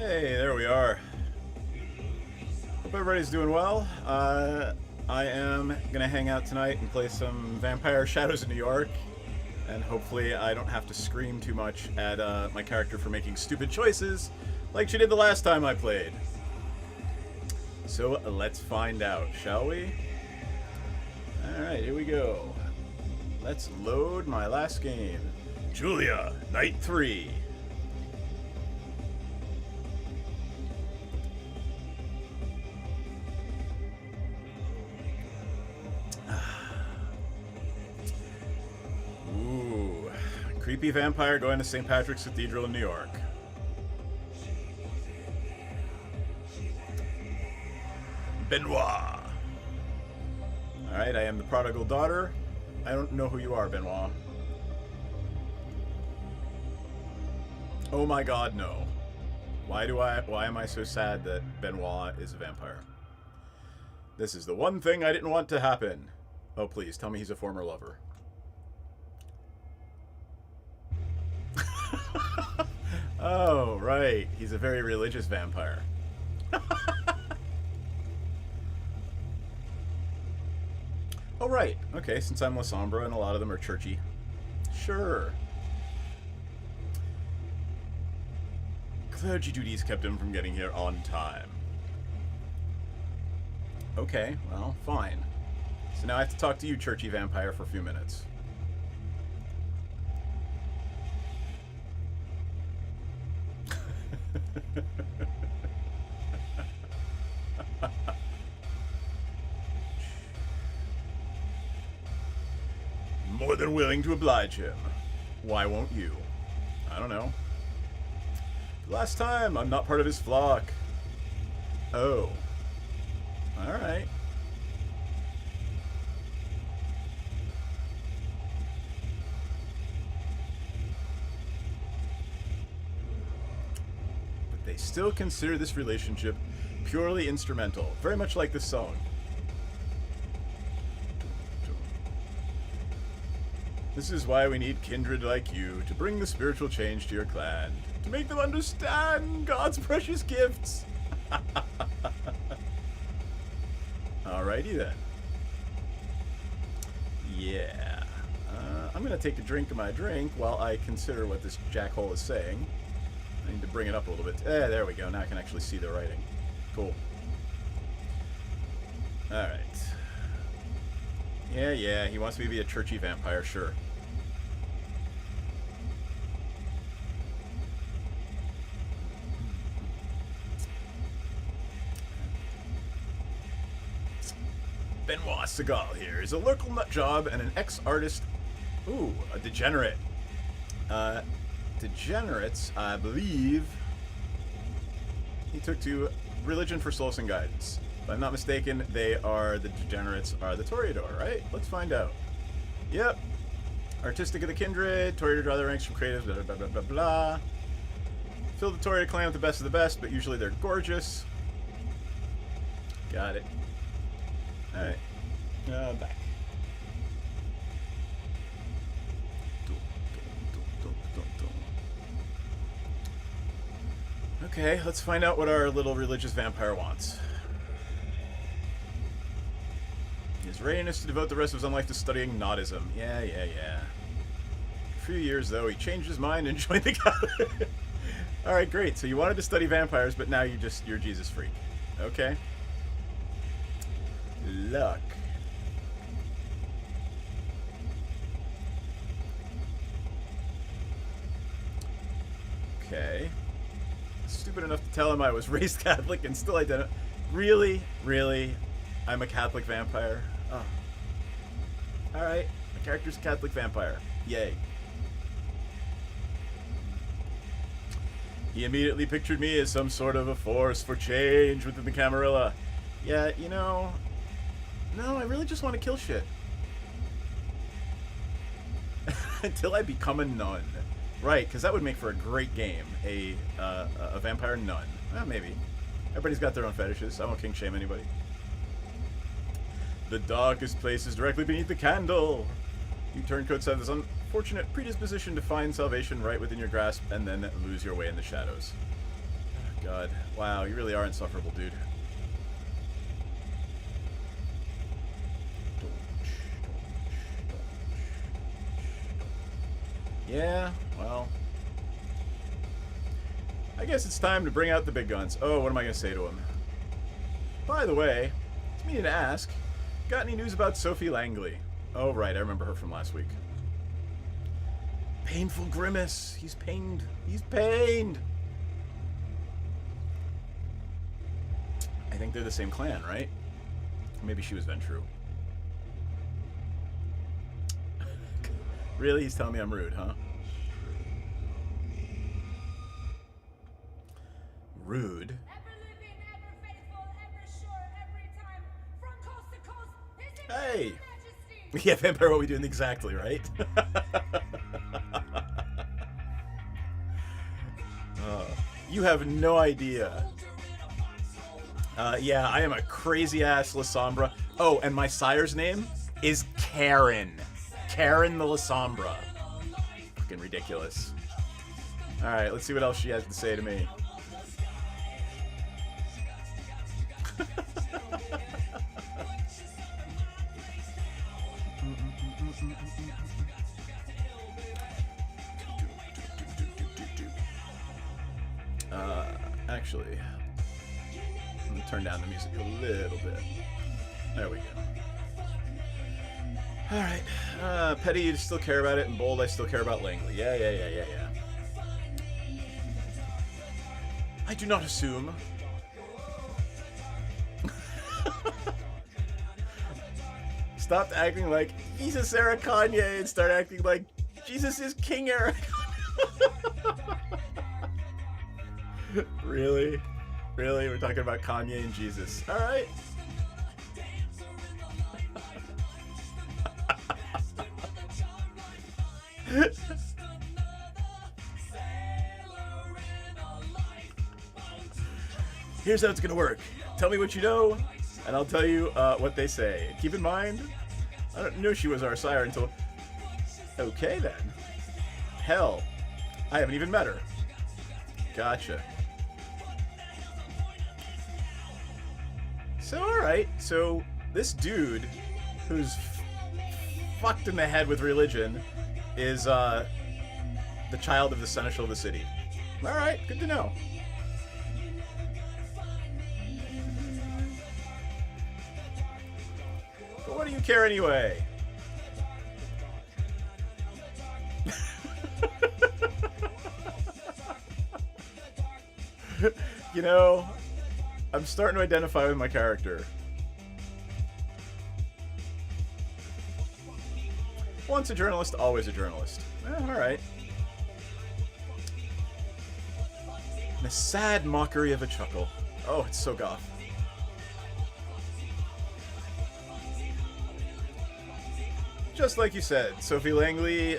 Hey, there we are. Hope everybody's doing well. I am gonna hang out tonight and play some Vampire Shadows of New York, and hopefully I don't have to scream too much at my character for making stupid choices like she did the last time I played. So let's find out, shall we? Alright, here we go. Let's load my last game. Julia, Night 3. Ooh, creepy vampire going to St. Patrick's Cathedral in New York. Benoit. Alright, I am the prodigal daughter. I don't know who you are, Benoit. Oh my god, no. Why am I so sad that Benoit is a vampire? This is the one thing I didn't want to happen. Oh, please, tell me he's a former lover. Oh, right. He's a very religious vampire. Oh, right. Okay, since I'm La Sombra and a lot of them are churchy. Sure. Clergy duties kept him from getting here on time. Okay, well, fine. So now I have to talk to you, churchy vampire, for a few minutes. More than willing to oblige him. Why won't you? I don't know. Last time, I'm not part of his flock. Oh. Alright. But they still consider this relationship purely instrumental, very much like this song. This is why we need kindred like you, to bring the spiritual change to your clan, to make them understand God's precious gifts. Alrighty then. Yeah. I'm going to take a drink of my drink while I consider what this jackhole is saying. I need to bring it up a little bit. There we go. Now I can actually see the writing. Cool. Alright. Yeah, he wants me to be a churchy vampire, sure. Benoit Segal here is a local nutjob and an ex-artist. Ooh, a degenerate. Degenerates, I believe, he took to religion for solace and guidance. If I'm not mistaken, the degenerates are the Toreador, right? Let's find out. Yep. Artistic of the kindred, Toreador draw their ranks from creatives, blah, blah, blah, blah, blah. Fill the Toreador clan with the best of the best, but usually they're gorgeous. Got it. Alright. Back. Okay, let's find out what our little religious vampire wants. His readiness to devote the rest of his own life to studying Nautism. Yeah. A few years, though, he changed his mind and joined the Catholic. Alright, great. So you wanted to study vampires, but now you're a Jesus freak. Okay. Luck. Okay. Stupid enough to tell him I was raised Catholic and still identify. Really? I'm a Catholic vampire? Oh. Alright. My character's a Catholic vampire. Yay. He immediately pictured me as some sort of a force for change within the Camarilla. Yeah, you know... No, I really just want to kill shit. Until I become a nun. Right, because that would make for a great game. A vampire nun. Well, maybe. Everybody's got their own fetishes. I won't king shame anybody. The darkest place is directly beneath the candle. You turncoats have this unfortunate predisposition to find salvation right within your grasp and then lose your way in the shadows. God. Wow, you really are insufferable, dude. Yeah, well. I guess it's time to bring out the big guns. Oh, what am I going to say to him? By the way, it's me to ask, got any news about Sophie Langley? Oh, right, I remember her from last week. Painful Grimace. He's pained. He's pained. I think they're the same clan, right? Maybe she was Ventru. Really? He's telling me I'm rude, huh? Rude? Hey! Yeah, Vampire, what we doing exactly, right? You have no idea. Yeah, I am a crazy-ass Lasombra. Oh, and my sire's name is Karen. Karen the Lasombra. Fucking ridiculous. Alright, let's see what else she has to say to me. Actually, let me turn down the music a little bit. There we go. Alright. Petty, you still care about it, and Bold, I still care about Langley. Yeah. I do not assume. Stop acting like Jesus era Kanye and start acting like Jesus is King era. Really? Really? We're talking about Kanye and Jesus. Alright. Here's how it's gonna work. Tell me what you know, and I'll tell you what they say. Keep in mind, I don't know she was our sire until... Okay, then. Hell, I haven't even met her. Gotcha. So, alright. So, this dude, who's fucked in the head with religion, is the child of the seneschal of the city. Alright, good to know. But what do you care anyway? You know, I'm starting to identify with my character. Once a journalist, always a journalist. Alright. And a sad mockery of a chuckle. Oh, it's so goth. Just like you said, Sophie Langley,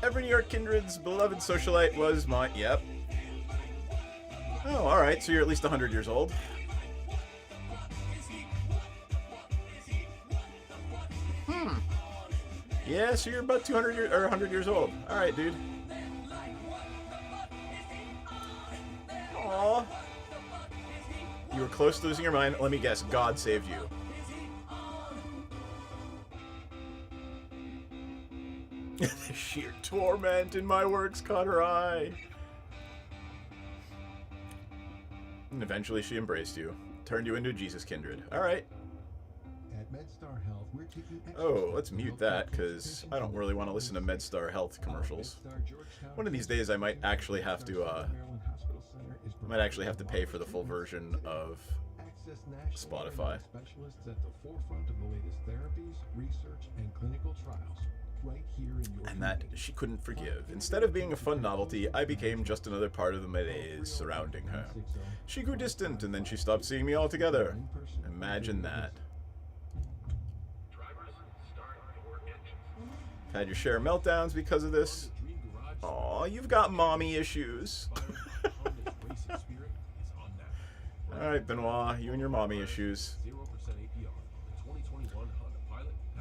every New York kindred's beloved socialite was my... Yep. Oh, alright, so you're at least 100 years old. Yeah, so you're about 200 years, or 100 years old. Alright, dude. Aww. You were close to losing your mind. Let me guess, God saved you. The sheer torment in my works caught her eye. And eventually she embraced you. Turned you into a Jesus kindred. Alright. Oh, let's mute that, because I don't really want to listen to MedStar Health commercials. One of these days I might actually have to, pay for the full version of Spotify. And that she couldn't forgive. Instead of being a fun novelty, I became just another part of the malaise surrounding her. She grew distant, and then she stopped seeing me altogether. Imagine that. Had your share of meltdowns because of this. Aw, you've got mommy issues. Alright, Benoit, you and your mommy issues.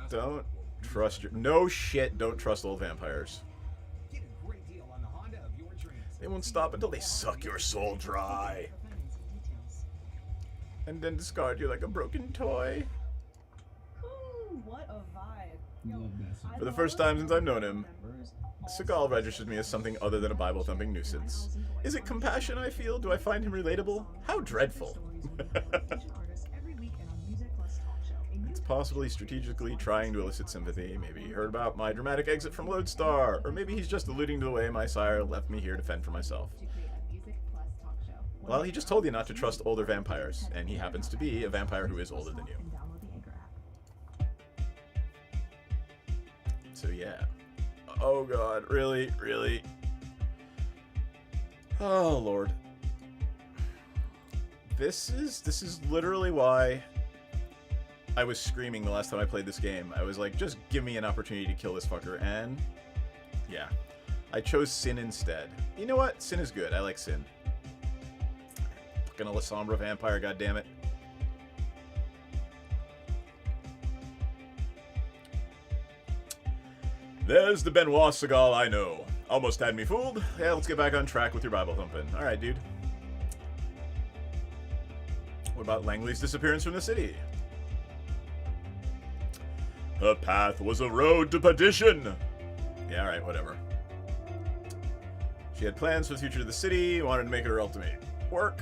Don't trust your... No shit, don't trust old vampires. They won't stop until they suck your soul dry. And then discard you like a broken toy. Ooh, what a vibe. For the first time since I've known him, Seagal registers me as something other than a Bible-thumping nuisance. Is it compassion I feel? Do I find him relatable? How dreadful. It's possibly strategically trying to elicit sympathy. Maybe he heard about my dramatic exit from Lodestar, or maybe he's just alluding to the way my sire left me here to fend for myself. Well, he just told you not to trust older vampires, and he happens to be a vampire who is older than you. So yeah. Oh god, really? Really? Oh lord. This is literally why I was screaming the last time I played this game. I was like, just give me an opportunity to kill this fucker, and yeah. I chose Sin instead. You know what? Sin is good. I like Sin. Fucking Alessandra vampire, goddammit. There's the Benoit Seagal I know. Almost had me fooled. Yeah, let's get back on track with your Bible thumping. Alright, dude. What about Langley's disappearance from the city? Her path was a road to perdition. Yeah, alright, whatever. She had plans for the future of the city, wanted to make it her ultimate work.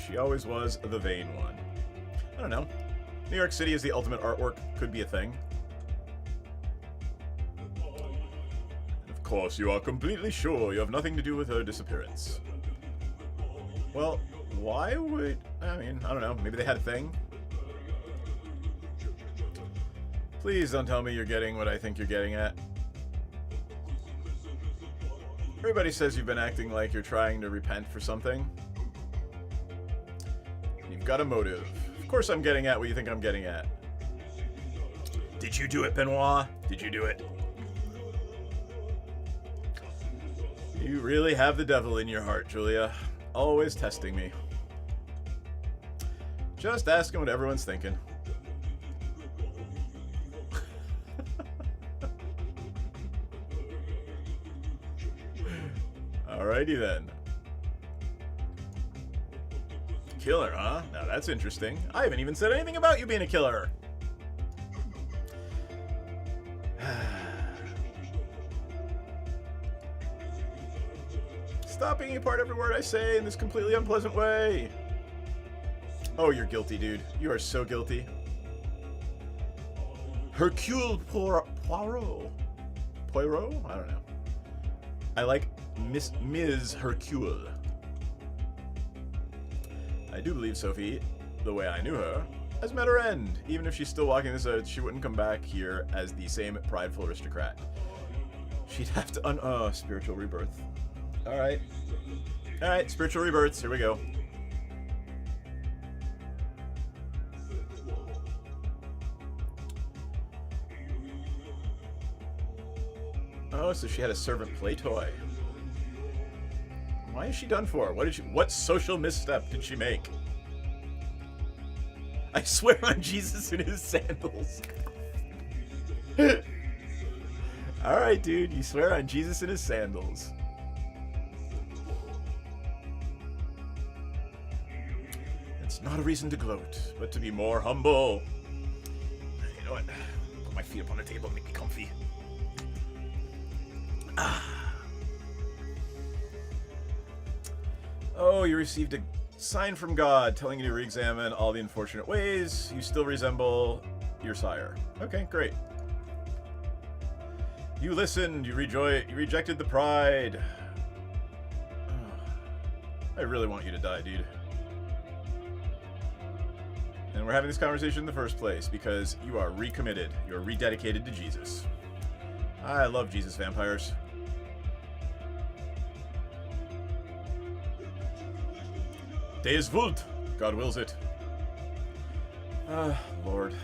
She always was the vain one. I don't know. New York City as the ultimate artwork could be a thing. Of course, you are completely sure you have nothing to do with her disappearance. Well, why would... I mean, I don't know. Maybe they had a thing? Please don't tell me you're getting what I think you're getting at. Everybody says you've been acting like you're trying to repent for something. You've got a motive. Of course I'm getting at what you think I'm getting at. Did you do it, Benoit? Did you do it? You really have the devil in your heart, Julia. Always testing me. Just asking what everyone's thinking. Alrighty then. Killer, huh? Now that's interesting. I haven't even said anything about you being a killer. Stop being apart every word I say in this completely unpleasant way. Oh, you're guilty, dude. You are so guilty. Hercule Poirot? Poirot? I don't know. I like Ms. Hercule. I do believe Sophie, the way I knew her, has met her end. Even if she's still walking this earth, she wouldn't come back here as the same prideful aristocrat. She'd have to spiritual rebirth. Alright. Alright, spiritual rebirths. Here we go. Oh, so she had a servant play toy. Why is she done for? What social misstep did she make? I swear on Jesus in his sandals. Alright, dude, you swear on Jesus in his sandals. It's not a reason to gloat, but to be more humble. You know what? Put my feet up on the table and make me comfy. Oh, you received a sign from God telling you to re-examine all the unfortunate ways you still resemble your sire. Okay, great. You listened, you rejected the pride. I really want you to die, dude. And we're having this conversation in the first place because you are recommitted. You're rededicated to Jesus. I love Jesus vampires. Deus vult. God wills it. Lord.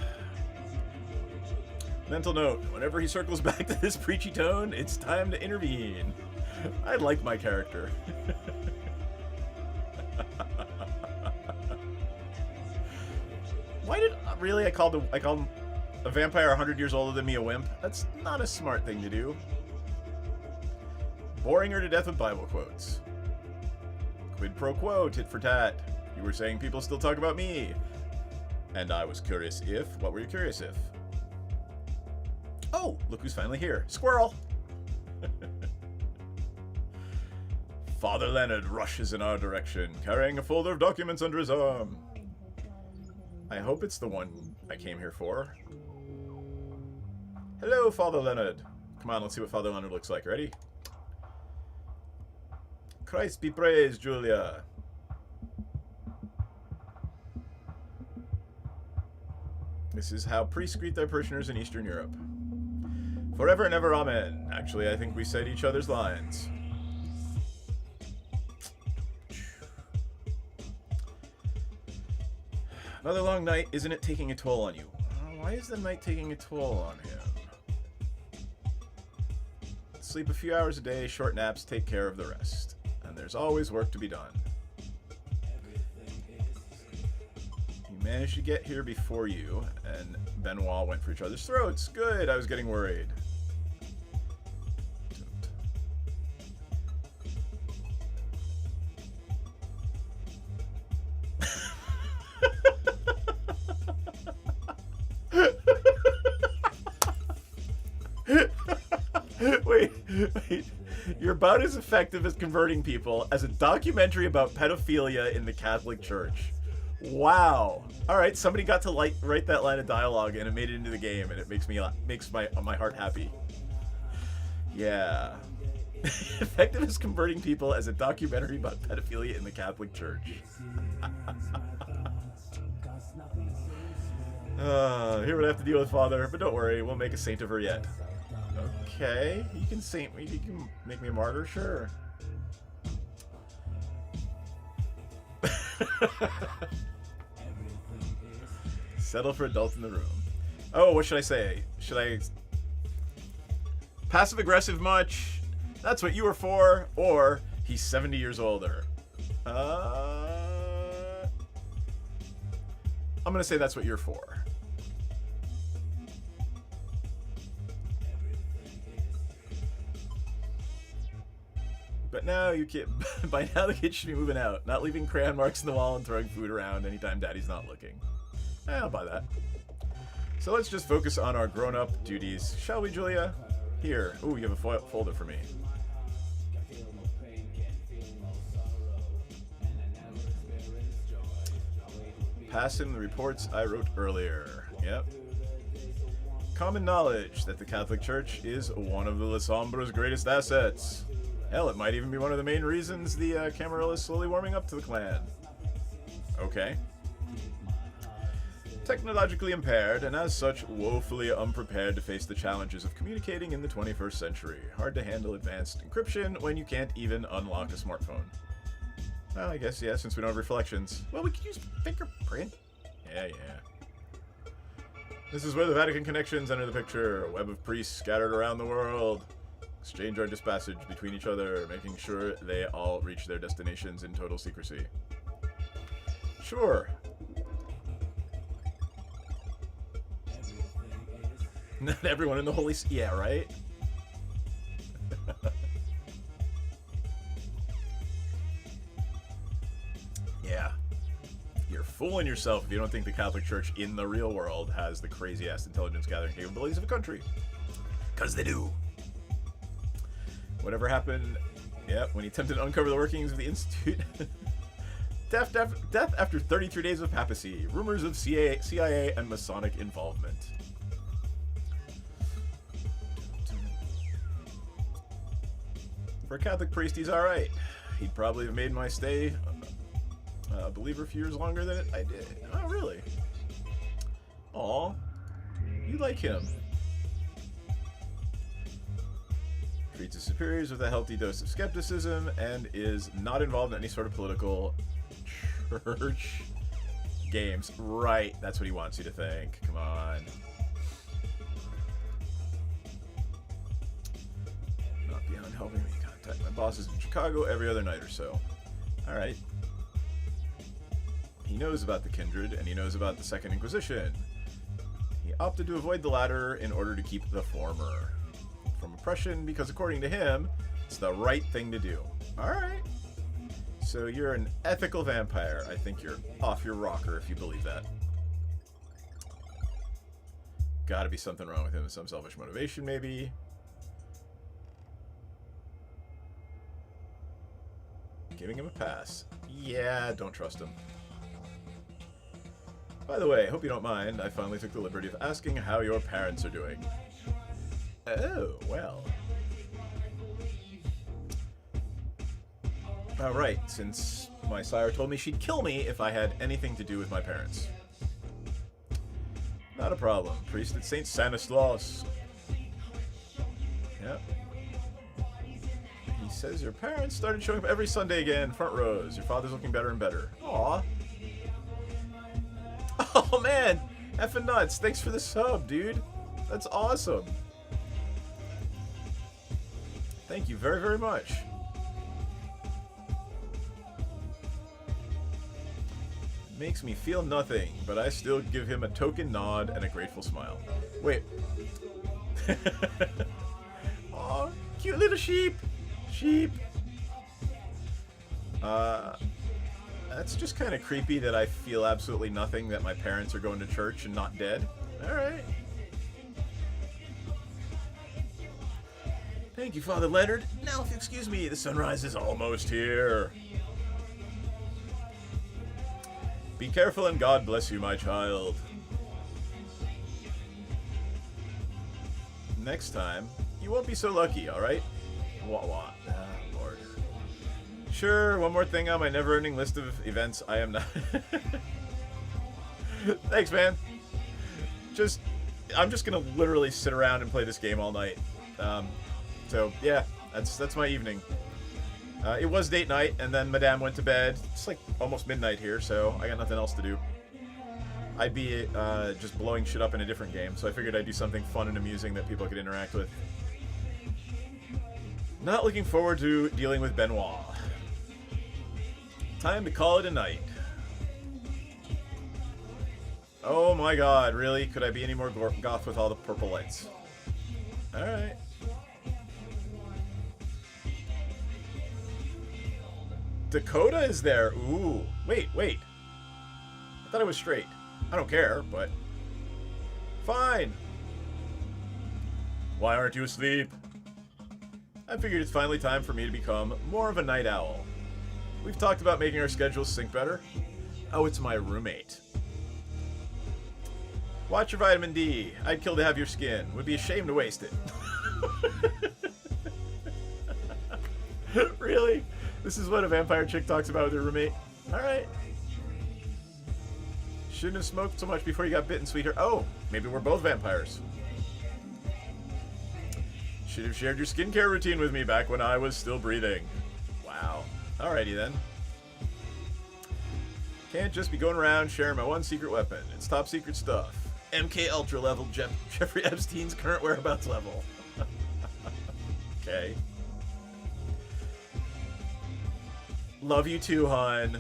Mental note, whenever he circles back to this preachy tone, it's time to intervene. I like my character. Why did... Really? I called a vampire 100 years older than me a wimp? That's not a smart thing to do. Boring her to death with Bible quotes. Quid pro quo, tit for tat. You were saying people still talk about me. And I was curious if... What were you curious if? Oh, look who's finally here. Squirrel! Father Leonard rushes in our direction, carrying a folder of documents under his arm. I hope it's the one I came here for. Hello, Father Leonard. Come on, let's see what Father Leonard looks like. Ready? Christ be praised, Julia. This is how priests greet their parishioners in Eastern Europe. Forever and ever, amen. Actually, I think we said each other's lines. Another long night, isn't it taking a toll on you? Why is the night taking a toll on him? Sleep a few hours a day, short naps, take care of the rest. And there's always work to be done. He managed to get here before you, and Benoit went for each other's throats. Good, I was getting worried. Wait. You're about as effective as converting people as a documentary about pedophilia in the Catholic Church. Wow. All right, somebody got to write that line of dialogue and it made it into the game, and it makes my heart happy. Yeah. Effective as converting people as a documentary about pedophilia in the Catholic Church. Here what I have to deal with, Father, but don't worry, we'll make a saint of her yet. Okay, you can saint me. You can make me a martyr, sure. Settle for adults in the room. Oh, what should I say? Should I... Passive aggressive much? That's what you were for. Or, he's 70 years older. I'm gonna say that's what you're for. But now you can't. By now the kids should be moving out, not leaving crayon marks in the wall and throwing food around anytime Daddy's not looking. I'll buy that. So let's just focus on our grown-up duties, shall we, Julia? Here. Ooh, you have a folder for me. Pass him the reports I wrote earlier. Yep. Common knowledge that the Catholic Church is one of the La Sombra's greatest assets. Hell, it might even be one of the main reasons the Camarilla is slowly warming up to the clan. Okay. Technologically impaired, and as such, woefully unprepared to face the challenges of communicating in the 21st century. Hard to handle advanced encryption when you can't even unlock a smartphone. Well, I guess, yeah, since we don't have reflections. Well, we could use fingerprint. Yeah. This is where the Vatican connections enter the picture. A web of priests scattered around the world. Exchange our dispatchage between each other, making sure they all reach their destinations in total secrecy. Sure. Not everyone in the Holy... Yeah, right? Yeah. You're fooling yourself if you don't think the Catholic Church in the real world has the crazy-ass intelligence gathering capabilities of a country. Because they do. Whatever happened, when he attempted to uncover the workings of the Institute. Death after 33 days of papacy. Rumors of CIA and Masonic involvement. For a Catholic priest, he's alright. He'd probably have made my stay a believer a few years longer than I did. Oh, really? Aw. You like him. Treats his superiors with a healthy dose of skepticism and is not involved in any sort of political church games. Right, that's what he wants you to think. Come on. Not beyond helping me contact my bosses in Chicago every other night or so. Alright. He knows about the Kindred, and he knows about the Second Inquisition. He opted to avoid the latter in order to keep the former from oppression, because according to him, it's the right thing to do. Alright. So you're an ethical vampire. I think you're off your rocker if you believe that. Gotta be something wrong with him. Some selfish motivation, maybe. Giving him a pass. Yeah, don't trust him. By the way, hope you don't mind, I finally took the liberty of asking how your parents are doing. Oh, well. Alright, since my sire told me she'd kill me if I had anything to do with my parents. Not a problem. Priest at St. Stanislaus. Yep. He says your parents started showing up every Sunday again, front rows. Your father's looking better and better. Aw. Oh man! Effing nuts. Thanks for the sub, dude. That's awesome. Thank you very, very much. Makes me feel nothing, but I still give him a token nod and a grateful smile. Wait. Aw, cute little sheep. Sheep. That's just kind of creepy that I feel absolutely nothing that my parents are going to church and not dead. Alright. Thank you, Father Leonard. Now, if you excuse me, the sunrise is almost here. Be careful and God bless you, my child. Next time, you won't be so lucky, alright? What? Ah, Lord. Sure, one more thing on my never-ending list of events I am not... Thanks, man. I'm just gonna literally sit around and play this game all night. So, yeah, that's my evening. It was date night, and then Madame went to bed. It's like almost midnight here, so I got nothing else to do. I'd be just blowing shit up in a different game, so I figured I'd do something fun and amusing that people could interact with. Not looking forward to dealing with Benoit. Time to call it a night. Oh my god, really? Could I be any more goth with all the purple lights? Alright. Dakota is there. Ooh. Wait. I thought it was straight. I don't care, but... Fine. Why aren't you asleep? I figured it's finally time for me to become more of a night owl. We've talked about making our schedules sync better. Oh, it's my roommate. Watch your vitamin D. I'd kill to have your skin. Would be ashamed to waste it. Really? This is what a vampire chick talks about with her roommate? Alright. Shouldn't have smoked so much before you got bitten, sweetheart. Oh, maybe we're both vampires. Should have shared your skincare routine with me back when I was still breathing. Wow. Alrighty then. Can't just be going around sharing my one secret weapon. It's top secret stuff. MK Ultra level Jeffrey Epstein's current whereabouts level. Okay. Love you too, hon.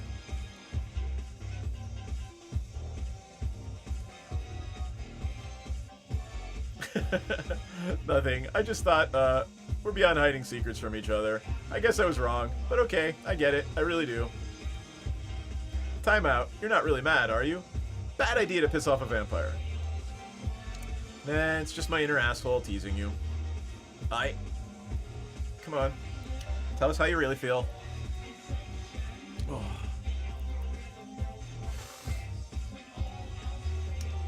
Nothing. I just thought, we're beyond hiding secrets from each other. I guess I was wrong, but okay, I get it. I really do. Time out. You're not really mad, are you? Bad idea to piss off a vampire. Nah, it's just my inner asshole teasing you. Come on. Tell us how you really feel. Oh.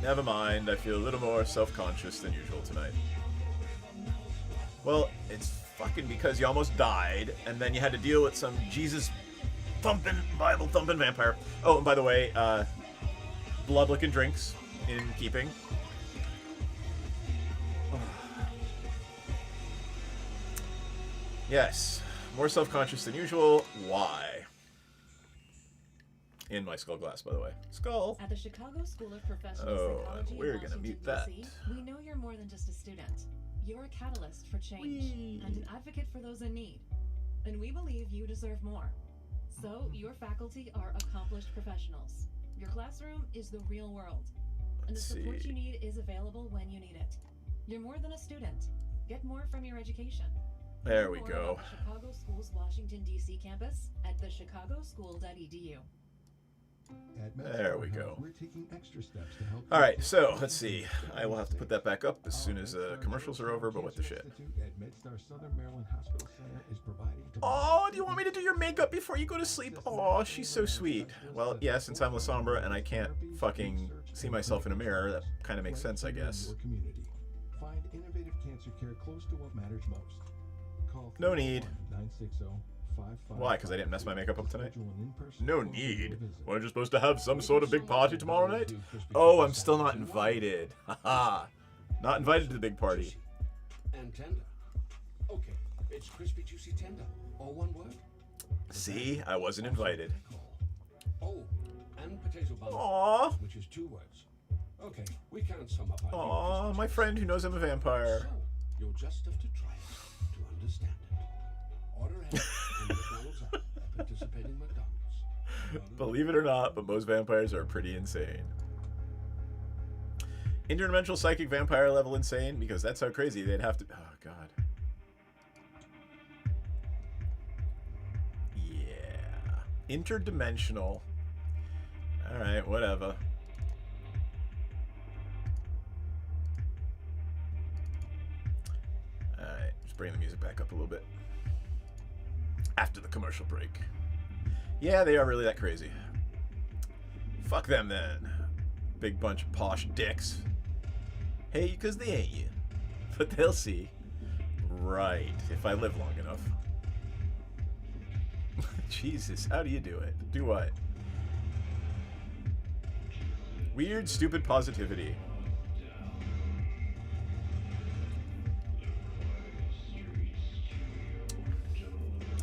Never mind, I feel a little more self-conscious than usual tonight. Well, it's fucking because you almost died, and then you had to deal with some Jesus-thumping, Bible-thumping vampire. Oh, and by the way, blood-looking drinks in keeping. Yes, more self-conscious than usual. Why? In my skull glass, by the way. Skull. At the Chicago School of Professional Psychology we're in gonna Washington, mute that. D.C., we know you're more than just a student. You're a catalyst for change and an advocate for those in need. And we believe you deserve more. So, your faculty are accomplished professionals. Your classroom is the real world. And the support you need is available when you need it. You're more than a student. Get more from your education. There we Or go. about the Chicago Schools Washington, D.C. campus at thechicagoschool.edu. There we go. We're taking extra steps to help. All right, so let's see. I will have to put that back up as soon as commercials are over, but what the shit. Oh, do you want me to do your makeup before you go to sleep? Oh, she's so sweet. Well, yeah, since I'm La Sombra and I can't fucking see myself in a mirror, that kind of makes sense, I guess. Find innovative cancer care close to what matters most. Call No need. 960-5555. Why? Because I didn't mess my makeup up tonight? Schedule an in-person No consultation need. visit. Weren't you supposed to have some sort of big party tomorrow night? Oh, I'm still not invited. Haha. Not invited to the big party. And tender. Okay, it's crispy, juicy tender. All one word? See? I wasn't invited. Oh, and potato bun. Aww. Which is 2 words. Okay, we can't sum up our Aww, Christmas my friend who knows I'm a vampire. So, you'll just have to try it to understand it. Order ahead and McDonald's app at participating McDonald's. Believe it or not, but most vampires are pretty insane. Interdimensional psychic vampire level insane, because that's how crazy they'd have to... Oh, God. Yeah. Interdimensional. Alright, whatever. Alright, just bring the music back up a little bit. After the commercial break. Yeah, they are really that crazy. Fuck them then. Big bunch of posh dicks. Hey, because they ain't you. But they'll see. Right, if I live long enough. Jesus, how do you do it? Do what? Weird, stupid positivity.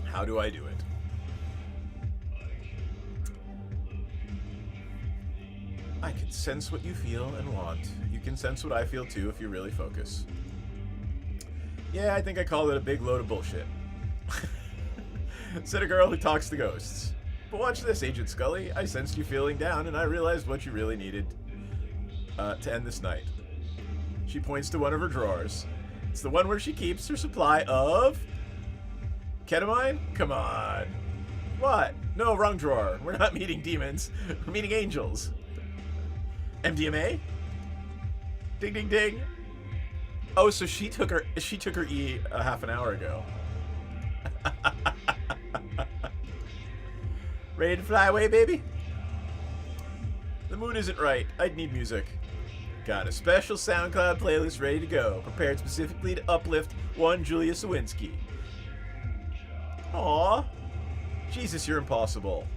How do I do it? I can sense what you feel and want. You can sense what I feel too if you really focus. Yeah, I think I called it a big load of bullshit. Said a girl who talks to ghosts. But watch this, Agent Scully. I sensed you feeling down and I realized what you really needed to end this night. She points to one of her drawers. It's the one where she keeps her supply of... ketamine? Come on. What? No, wrong drawer. We're not meeting demons. We're meeting angels. MDMA? Ding, ding, ding. Oh, so she took her E a half an hour ago. Ready to fly away, baby? The mood isn't right. I'd need music. Got a special SoundCloud playlist ready to go, prepared specifically to uplift one Julia Sawinski. Aww. Jesus, you're impossible.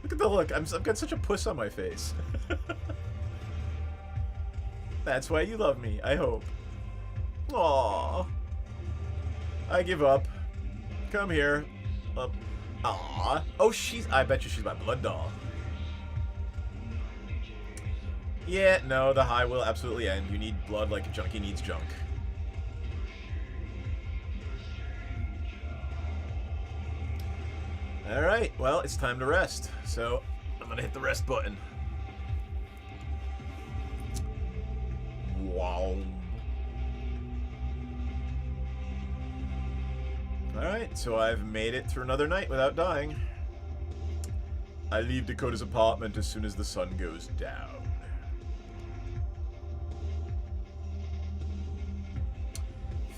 Look at the look. I've got such a puss on my face. That's why you love me, I hope. Aww. I give up. Come here. Aww. Oh, I bet you she's my blood doll. Yeah, no, the high will absolutely end. You need blood like a junkie needs junk. Alright, well, it's time to rest. So, I'm gonna hit the rest button. Wow. Alright, so I've made it through another night without dying. I leave Dakota's apartment as soon as the sun goes down.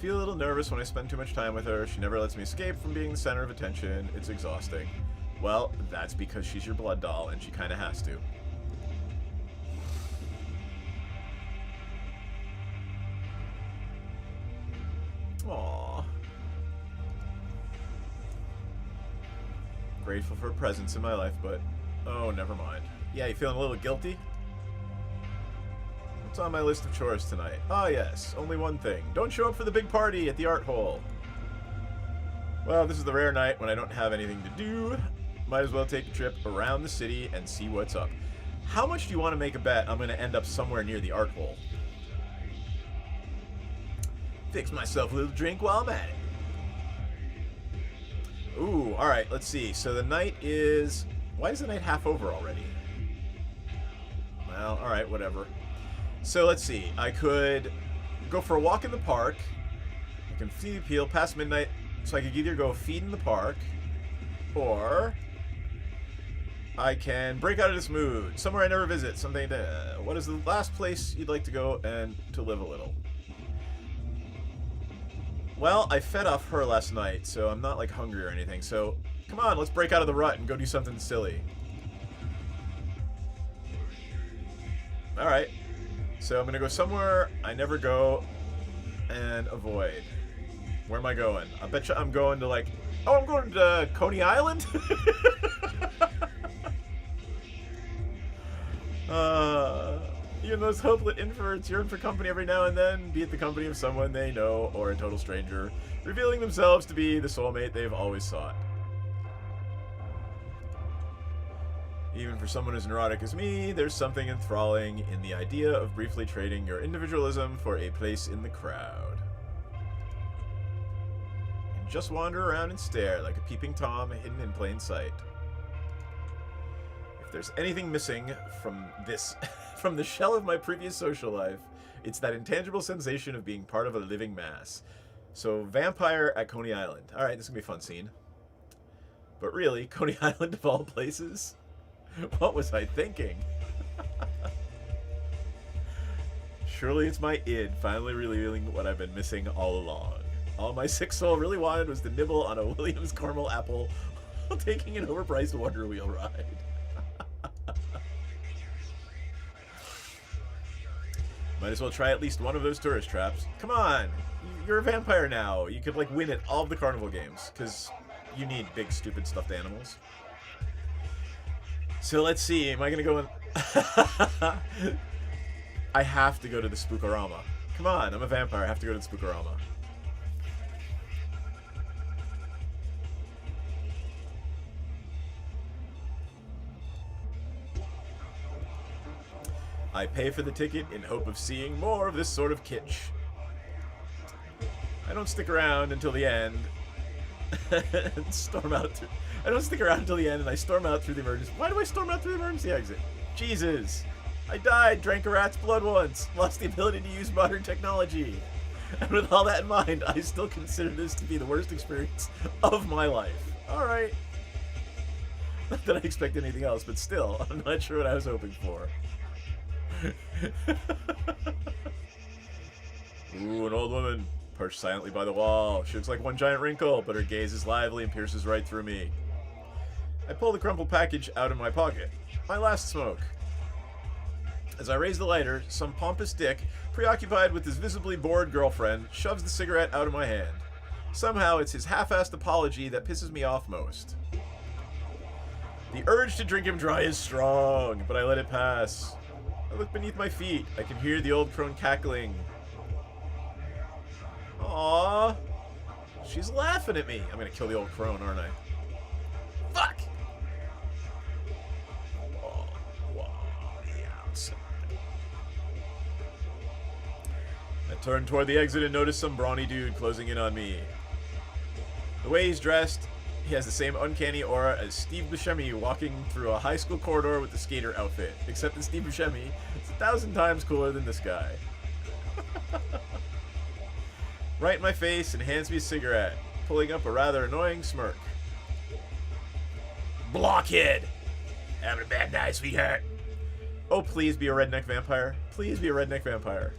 Feel a little nervous when I spend too much time with her. She never lets me escape from being the center of attention. It's exhausting. Well, that's because she's your blood doll and she kind of has to. Aww. Grateful for her presence in my life, but oh, never mind. Yeah, you feeling a little guilty? What's on my list of chores tonight? Ah, yes, only one thing. Don't show up for the big party at the art hole. Well, this is the rare night when I don't have anything to do. Might as well take a trip around the city and see what's up. How much do you want to make a bet I'm going to end up somewhere near the art hole? Fix myself a little drink while I'm at it. Ooh, alright, let's see. So the night is... Why is the night half over already? Well, alright, whatever. So let's see. I could go for a walk in the park, I can see the appeal past midnight, so I could either go feed in the park, or I can break out of this mood. Somewhere I never visit. Something to... What is the last place you'd like to go and to live a little? Well, I fed off her last night, so I'm not, like, hungry or anything. So, come on, let's break out of the rut and go do something silly. Alright. So I'm gonna go somewhere I never go and avoid. Where am I going? I bet you I'm going to, like... Oh, I'm going to Coney Island? Even those hopeless introverts yearn for company every now and then, be it the company of someone they know or a total stranger, revealing themselves to be the soulmate they've always sought. Even for someone as neurotic as me, there's something enthralling in the idea of briefly trading your individualism for a place in the crowd. And just wander around and stare like a peeping Tom hidden in plain sight. If there's anything missing from this, from the shell of my previous social life, it's that intangible sensation of being part of a living mass. So, vampire at Coney Island. Alright, this is gonna be a fun scene. But really, Coney Island of all places? What was I thinking? Surely it's my id finally revealing what I've been missing all along. All my sick soul really wanted was to nibble on a Williams caramel apple while taking an overpriced Wonder Wheel ride. Might as well try at least one of those tourist traps. Come on! You're a vampire now. You could, like, win at all of the carnival games, because you need big, stupid stuffed animals. So let's see, am I gonna go in... I have to go to the Spookorama. Come on, I'm a vampire, I have to go to the Spookorama. I pay for the ticket in hope of seeing more of this sort of kitsch. I don't stick around until the end and storm out through... I don't stick around until the end and I storm out through the emergency... Why do I storm out through the emergency exit? Jesus! I died, drank a rat's blood once, lost the ability to use modern technology. And with all that in mind, I still consider this to be the worst experience of my life. Alright. Not that I expect anything else, but still, I'm not sure what I was hoping for. Ooh, an old woman, perched silently by the wall. She looks like one giant wrinkle, but her gaze is lively and pierces right through me. I pull the crumpled package out of my pocket. My last smoke. As I raise the lighter, some pompous dick, preoccupied with his visibly bored girlfriend, shoves the cigarette out of my hand. Somehow, it's his half-assed apology that pisses me off most. The urge to drink him dry is strong, but I let it pass. I look beneath my feet. I can hear the old crone cackling. Aww. She's laughing at me. I'm gonna kill the old crone, aren't I? Fuck! Oh, wow, the outside. I turn toward the exit and notice some brawny dude closing in on me. The way he's dressed, he has the same uncanny aura as Steve Buscemi walking through a high school corridor with the skater outfit. Except that Steve Buscemi is 1,000 times cooler than this guy. Right in my face and hands me a cigarette, pulling up a rather annoying smirk. Blockhead! Having a bad night, sweetheart. Oh, please be a redneck vampire. Please be a redneck vampire.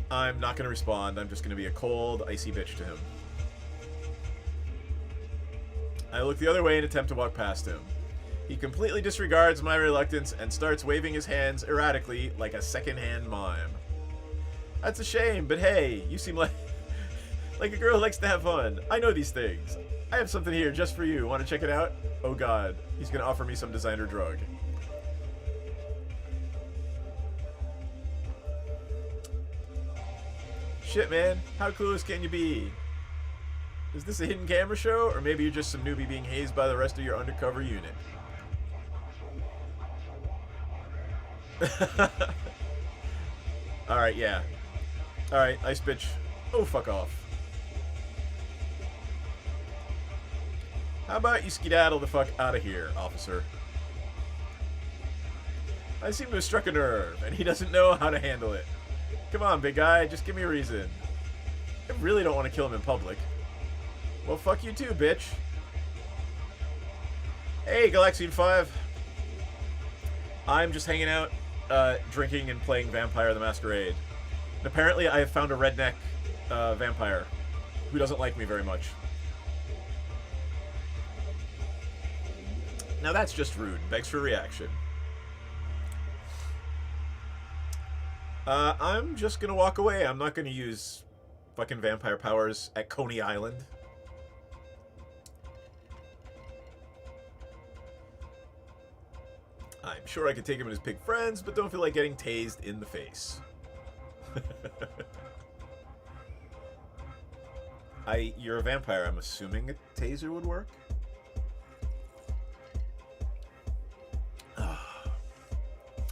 I'm not going to respond. I'm just going to be a cold, icy bitch to him. I look the other way and attempt to walk past him. He completely disregards my reluctance and starts waving his hands erratically like a second-hand mime. That's a shame, but hey, you seem like a girl who likes to have fun. I know these things. I have something here just for you. Want to check it out? Oh god, he's going to offer me some designer drug. Shit, man. How clueless can you be? Is this a hidden camera show? Or maybe you're just some newbie being hazed by the rest of your undercover unit? Alright, yeah. Alright, ice bitch. Oh, fuck off. How about you skedaddle the fuck out of here, officer? I seem to have struck a nerve, and he doesn't know how to handle it. Come on, big guy, just give me a reason. I really don't want to kill him in public. Well, fuck you too, bitch. Hey, Galaxian 5. I'm just hanging out, drinking and playing Vampire the Masquerade. And apparently I have found a redneck vampire who doesn't like me very much. Now that's just rude. Begs for a reaction. I'm just gonna walk away. I'm not gonna use fucking vampire powers at Coney Island. I'm sure I could take him and his pig friends, but don't feel like getting tased in the face. You're a vampire. I'm assuming a taser would work?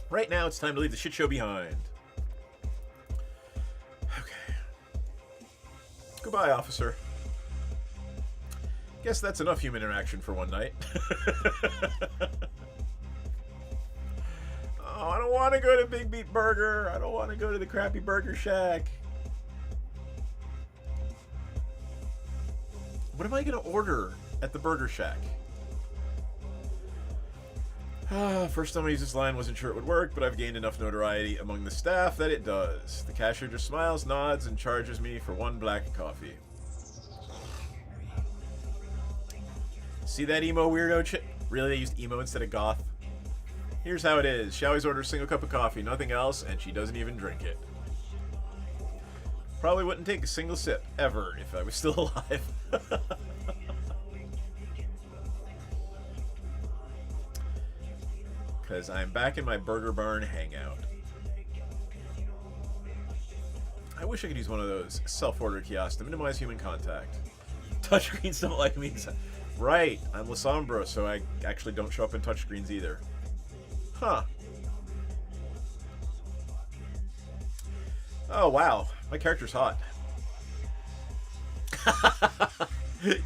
Right now, it's time to leave the shit show behind. Okay. Goodbye, officer. Guess that's enough human interaction for one night. Oh, I don't want to go to Big Beat Burger. I don't want to go to the crappy Burger Shack. What am I going to order at the Burger Shack? First time I used this line, wasn't sure it would work, but I've gained enough notoriety among the staff that it does. The cashier just smiles, nods, and charges me for one black coffee. See that emo weirdo chick? Really, they used emo instead of goth? Here's how it is. She always orders a single cup of coffee, nothing else, and she doesn't even drink it. Probably wouldn't take a single sip, ever, if I was still alive. Because I'm back in my Burger Barn hangout. I wish I could use one of those self-order kiosks to minimize human contact. Touchscreens don't like me. Right, I'm Lasombra, so I actually don't show up in touchscreens either. Huh. Oh, wow. My character's hot.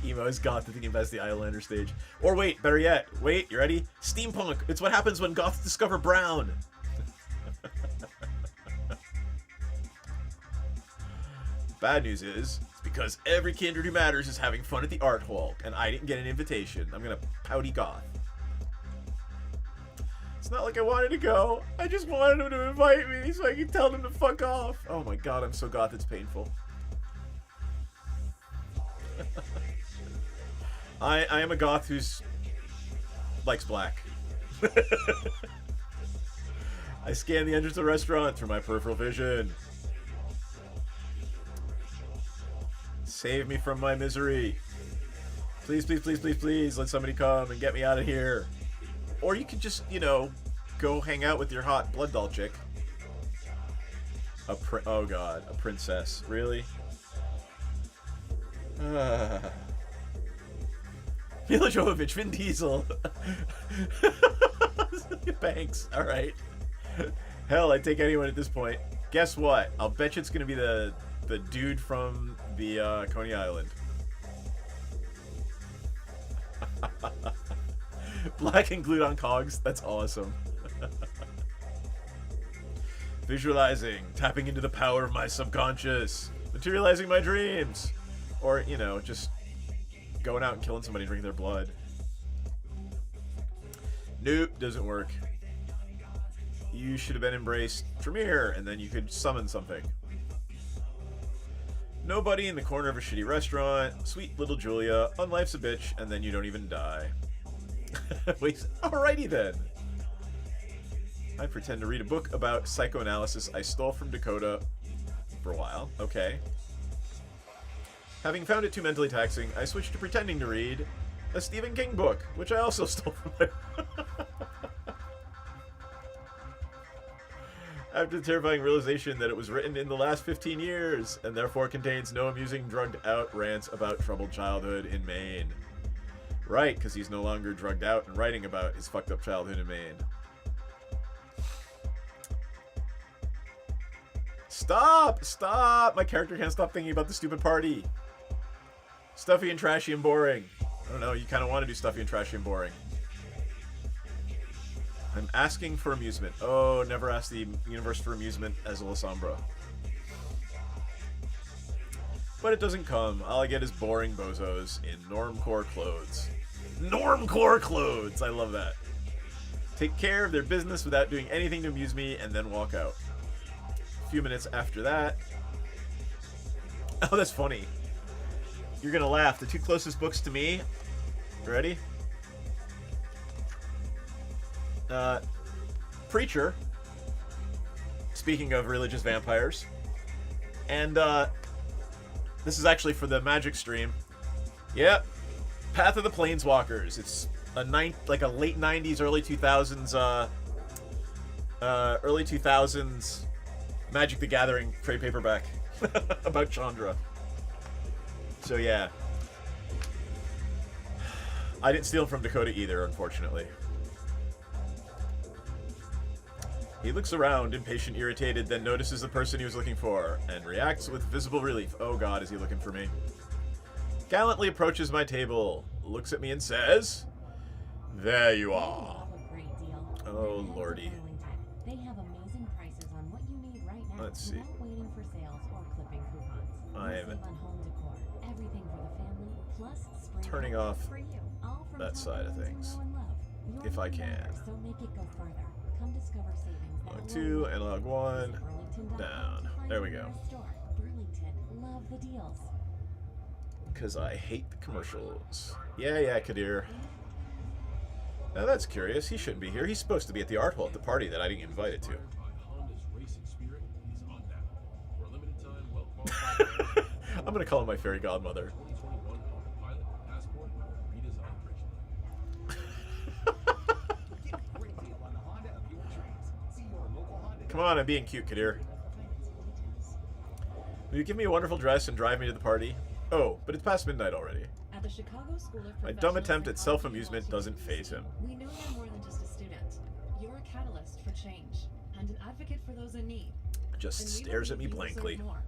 Emo's goth thinking about the Islander stage. Or wait, better yet. Wait, you ready? Steampunk. It's what happens when goths discover brown. Bad news is, it's because every kindred who matters is having fun at the art hall, and I didn't get an invitation. I'm gonna pouty goth. It's not like I wanted to go. I just wanted him to invite me so I could tell them to fuck off. Oh my god, I'm so goth, it's painful. I am a goth who's likes black. I scan the entrance of the restaurant through my peripheral vision. Save me from my misery. Please, please, please, please, please, let somebody come and get me out of here. Or you could just, you know, go hang out with your hot blood doll chick. Oh god, a princess. Really? Mila Jovovich, Vin Diesel. Banks, alright. Hell, I'd take anyone at this point. Guess what? I'll bet you it's gonna be the dude from the Coney Island. Black and glued on cogs. That's awesome. Visualizing, tapping into the power of my subconscious, materializing my dreams. Or, you know, just going out and killing somebody, drinking their blood. Nope, doesn't work. You should have been embraced. Tremere, and then you could summon something. Nobody in the corner of a shitty restaurant. Sweet little Julia. Unlife's a bitch, and then you don't even die. Wait, alrighty then. I pretend to read a book about psychoanalysis I stole from Dakota for a while. Okay. Having found it too mentally taxing, I switched to pretending to read a Stephen King book, which I also stole from my... After the terrifying realization that it was written in the last 15 years, and therefore contains no amusing drugged-out rants about troubled childhood in Maine. Right, because he's no longer drugged out and writing about his fucked up childhood in Maine. Stop! Stop! My character can't stop thinking about the stupid party. Stuffy and trashy and boring. I don't know, you kind of want to do stuffy and trashy and boring. I'm asking for amusement. Oh, never ask the universe for amusement as a Lasombra. But it doesn't come. All I get is boring bozos in normcore clothes. Normcore clothes! I love that. Take care of their business without doing anything to amuse me, and then walk out. A few minutes after that... Oh, that's funny. You're gonna laugh. The two closest books to me... Ready? Preacher. Speaking of religious vampires. And, this is actually for the Magic stream. Yep. Path of the Planeswalkers. It's a late 90s, early 2000s Magic the Gathering trade paperback about Chandra. So yeah. I didn't steal from Dakota either, unfortunately. He looks around, impatient, irritated, then notices the person he was looking for, and reacts with visible relief. Oh god, is he looking for me? Gallantly approaches my table, looks at me and says, "There you are." Oh lordy. They have amazing prices on what you need right now. Let's see. Without waiting for sales or clipping coupons. I am Save on home decor, everything for the family, plus spring turning off for you. All from that top side of brands you things. know and love. You're If I the can. member, so make it go further. Come discover savings that Log will 2, make analog 1, Burlington.com down. to find There we your go. nearest store. Burlington, love the deals. Because I hate the commercials. Yeah, Kadir. Now that's curious. He shouldn't be here. He's supposed to be at the art hall at the party that I didn't get invited to. I'm going to call him my fairy godmother. Come on, I'm being cute, Kadir. Will you give me a wonderful dress and drive me to the party? Oh, but it's past midnight already. At the Chicago School of My dumb Professional attempt at Psychology self-amusement in doesn't Washington, faze him. We know you're more than just a student. You're a catalyst for change and an advocate for those in need. Just And we stares at me believe you deserve blankly. more.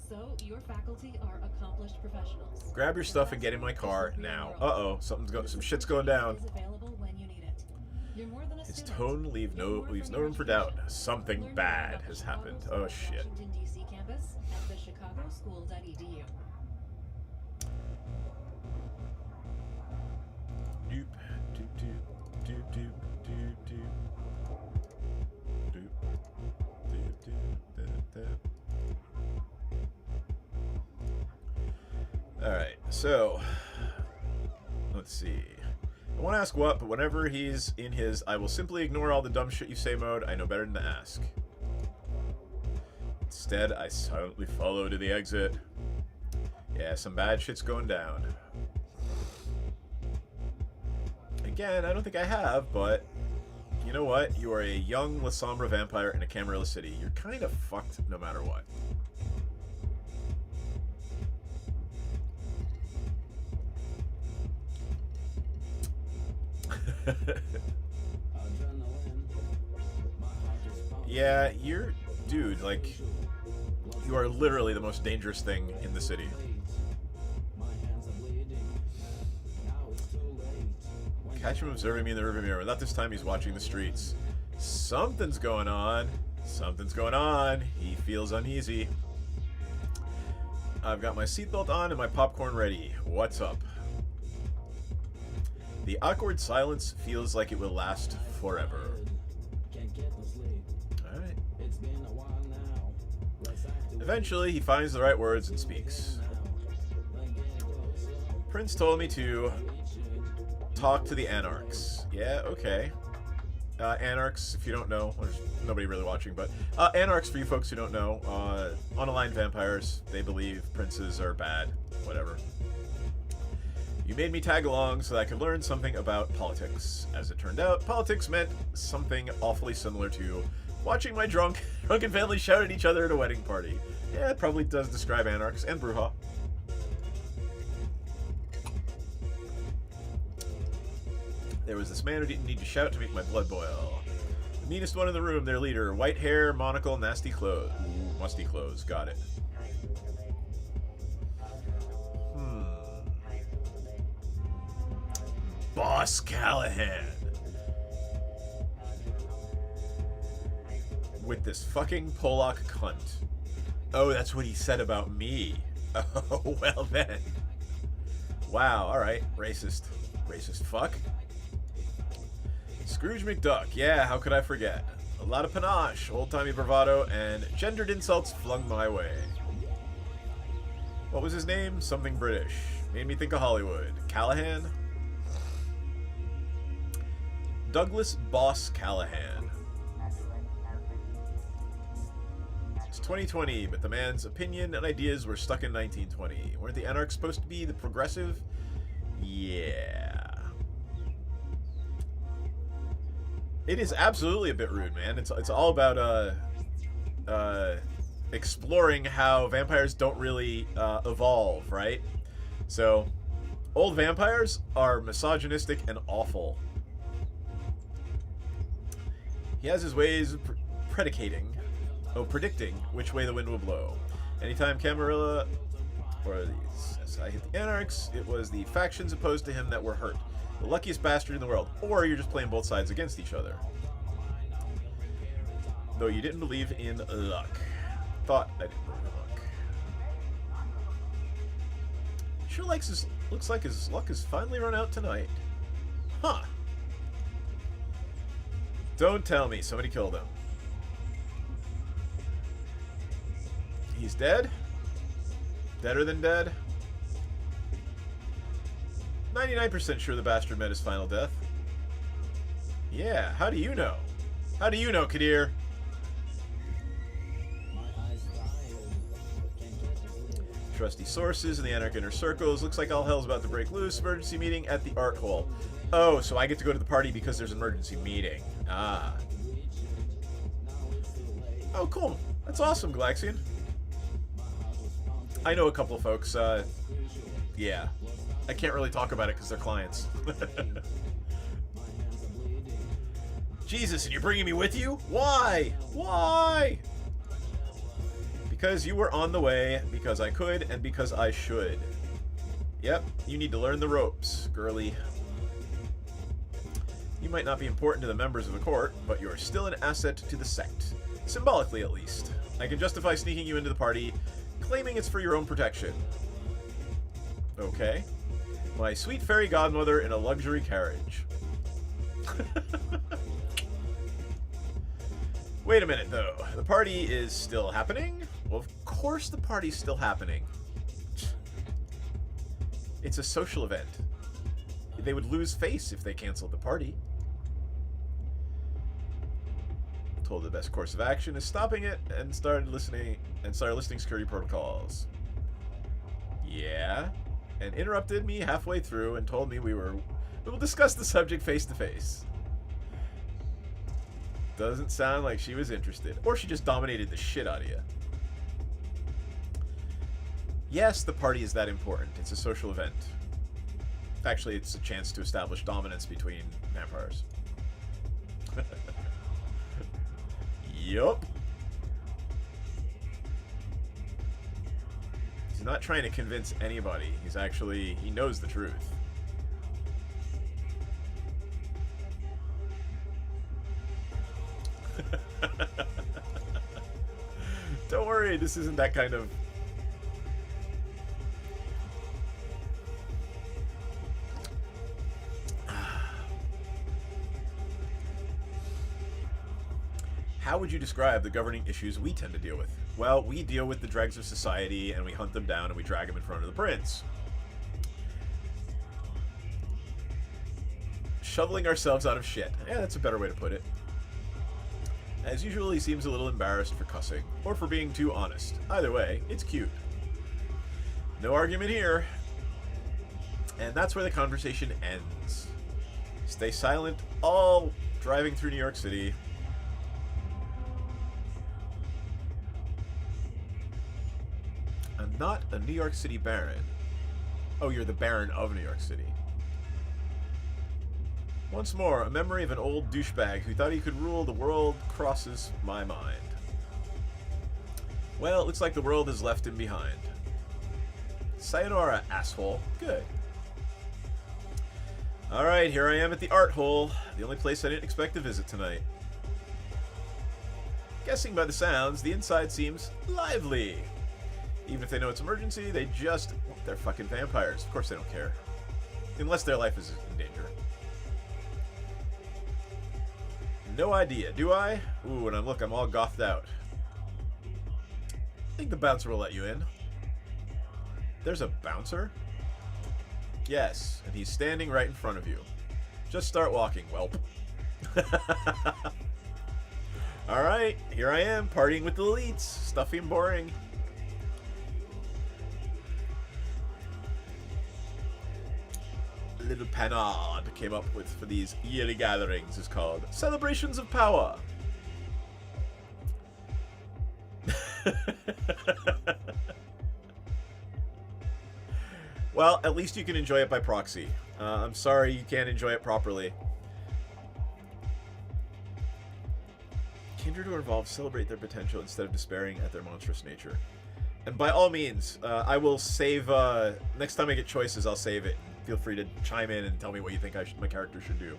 So your faculty are accomplished professionals. Grab your stuff and get in my car now. Uh-oh, some shit's going down. Is available when you need it. You're more than a His student. tone leaves no room for doubt. Something bad has happened. Oh shit. Washington, D.C. campus at the chicagoschool.edu. Doop, doop, doop, doop, doop, doop, doop. Doop, doop, doop, doop, doop. Alright, so let's see. I want to ask what, but whenever he's in his I will simply ignore all the dumb shit you say mode, I know better than to ask. Instead, I silently follow to the exit. Yeah, some bad shit's going down. Again, I don't think I have, but you know what? You are a young Lasombra vampire in a Camarilla city. You're kind of fucked no matter what. Yeah, you're... Dude, like... You are literally the most dangerous thing in the city. Catch him observing me in the rearview mirror. Not this time, he's watching the streets. Something's going on. Something's going on. He feels uneasy. I've got my seatbelt on and my popcorn ready. What's up? The awkward silence feels like it will last forever. Alright. Eventually, he finds the right words and speaks. Prince told me to talk to the Anarchs. Yeah, okay. Anarchs, if you don't know, there's nobody really watching, but Anarchs, for you folks who don't know, unaligned vampires. They believe princes are bad. Whatever. You made me tag along so that I could learn something about politics. As it turned out, politics meant something awfully similar to watching my drunken family shout at each other at a wedding party. Yeah, it probably does describe Anarchs and Bruja. There was this man who didn't need to shout to make my blood boil. The meanest one in the room, their leader. White hair, monocle, nasty clothes. Ooh, musty clothes. Got it. Boss Callahan. with this fucking Polak cunt. Oh, that's what he said about me. Oh, well then. Wow, alright. Racist. Racist fuck. Scrooge McDuck. Yeah, how could I forget? A lot of panache, old-timey bravado, and gendered insults flung my way. What was his name? Something British. Made me think of Hollywood. Callahan? Douglas Boss Callahan. It's 2020, but the man's opinion and ideas were stuck in 1920. Weren't the anarchs supposed to be the progressive? Yeah. It is absolutely a bit rude, man. It's all about exploring how vampires don't really evolve, right? So, old vampires are misogynistic and awful. He has his ways of predicting which way the wind will blow. Anytime Camarilla or as I hit the anarchs, it was the factions opposed to him that were hurt. The luckiest bastard in the world. Or you're just playing both sides against each other. Though you didn't believe in luck. Thought I didn't believe in luck. Sure looks like his luck has finally run out tonight. Huh. Don't tell me somebody killed him. He's dead? Deader than dead? 99% sure the bastard met his final death. Yeah, how do you know? How do you know, Kadir? Trusty sources in the Anarch Inner Circles. Looks like all hell's about to break loose. Emergency meeting at the art hall. Oh, so I get to go to the party because there's an emergency meeting. Ah. Oh, cool. That's awesome, Galaxian. I know a couple of folks. Yeah. I can't really talk about it because they're clients. Jesus, and you're bringing me with you? Why? Why? Because you were on the way, because I could, and because I should. Yep, you need to learn the ropes, girly. You might not be important to the members of the court, but you're still an asset to the sect. Symbolically, at least. I can justify sneaking you into the party, claiming it's for your own protection. Okay. My sweet fairy godmother in a luxury carriage. Wait a minute, though. The party is still happening? Well, of course the party's still happening. It's a social event. They would lose face if they canceled the party. Told the best course of action is stopping it and started listing security protocols. Yeah, and interrupted me halfway through and told me we will discuss the subject face to face. Doesn't sound like she was interested, or she just dominated the shit out of you. Yes, the party is that important. It's a social event. Actually, it's a chance to establish dominance between vampires. Yup. He's not trying to convince anybody. He knows the truth. Don't worry, this isn't that kind of... How would you describe the governing issues we tend to deal with? Well, we deal with the dregs of society, and we hunt them down, and we drag them in front of the prince. Shoveling ourselves out of shit. Yeah, that's a better way to put it. As usual, he seems a little embarrassed for cussing, or for being too honest. Either way, it's cute. No argument here. And that's where the conversation ends. Stay silent, all driving through New York City. I'm not a New York City Baron. Oh, you're the Baron of New York City. Once more, a memory of an old douchebag who thought he could rule the world crosses my mind. Well, it looks like the world has left him behind. Sayonara, asshole. Good. Alright, here I am at the art hole. The only place I didn't expect to visit tonight. Guessing by the sounds, the inside seems lively. Even if they know it's emergency, they just... They're fucking vampires. Of course they don't care. Unless their life is in danger. No idea, do I? Ooh, and look, I'm all gothed out. I think the bouncer will let you in. There's a bouncer? Yes, and he's standing right in front of you. Just start walking, whelp. Alright, here I am, partying with the elites. Stuffy and boring. Little Panard came up with for these yearly gatherings is called Celebrations of Power. Well, at least you can enjoy it by proxy. I'm sorry you can't enjoy it properly. Kindred or Evolved celebrate their potential instead of despairing at their monstrous nature. And by all means, I will save... next time I get choices, I'll save it. Feel free to chime in and tell me what you think my character should do.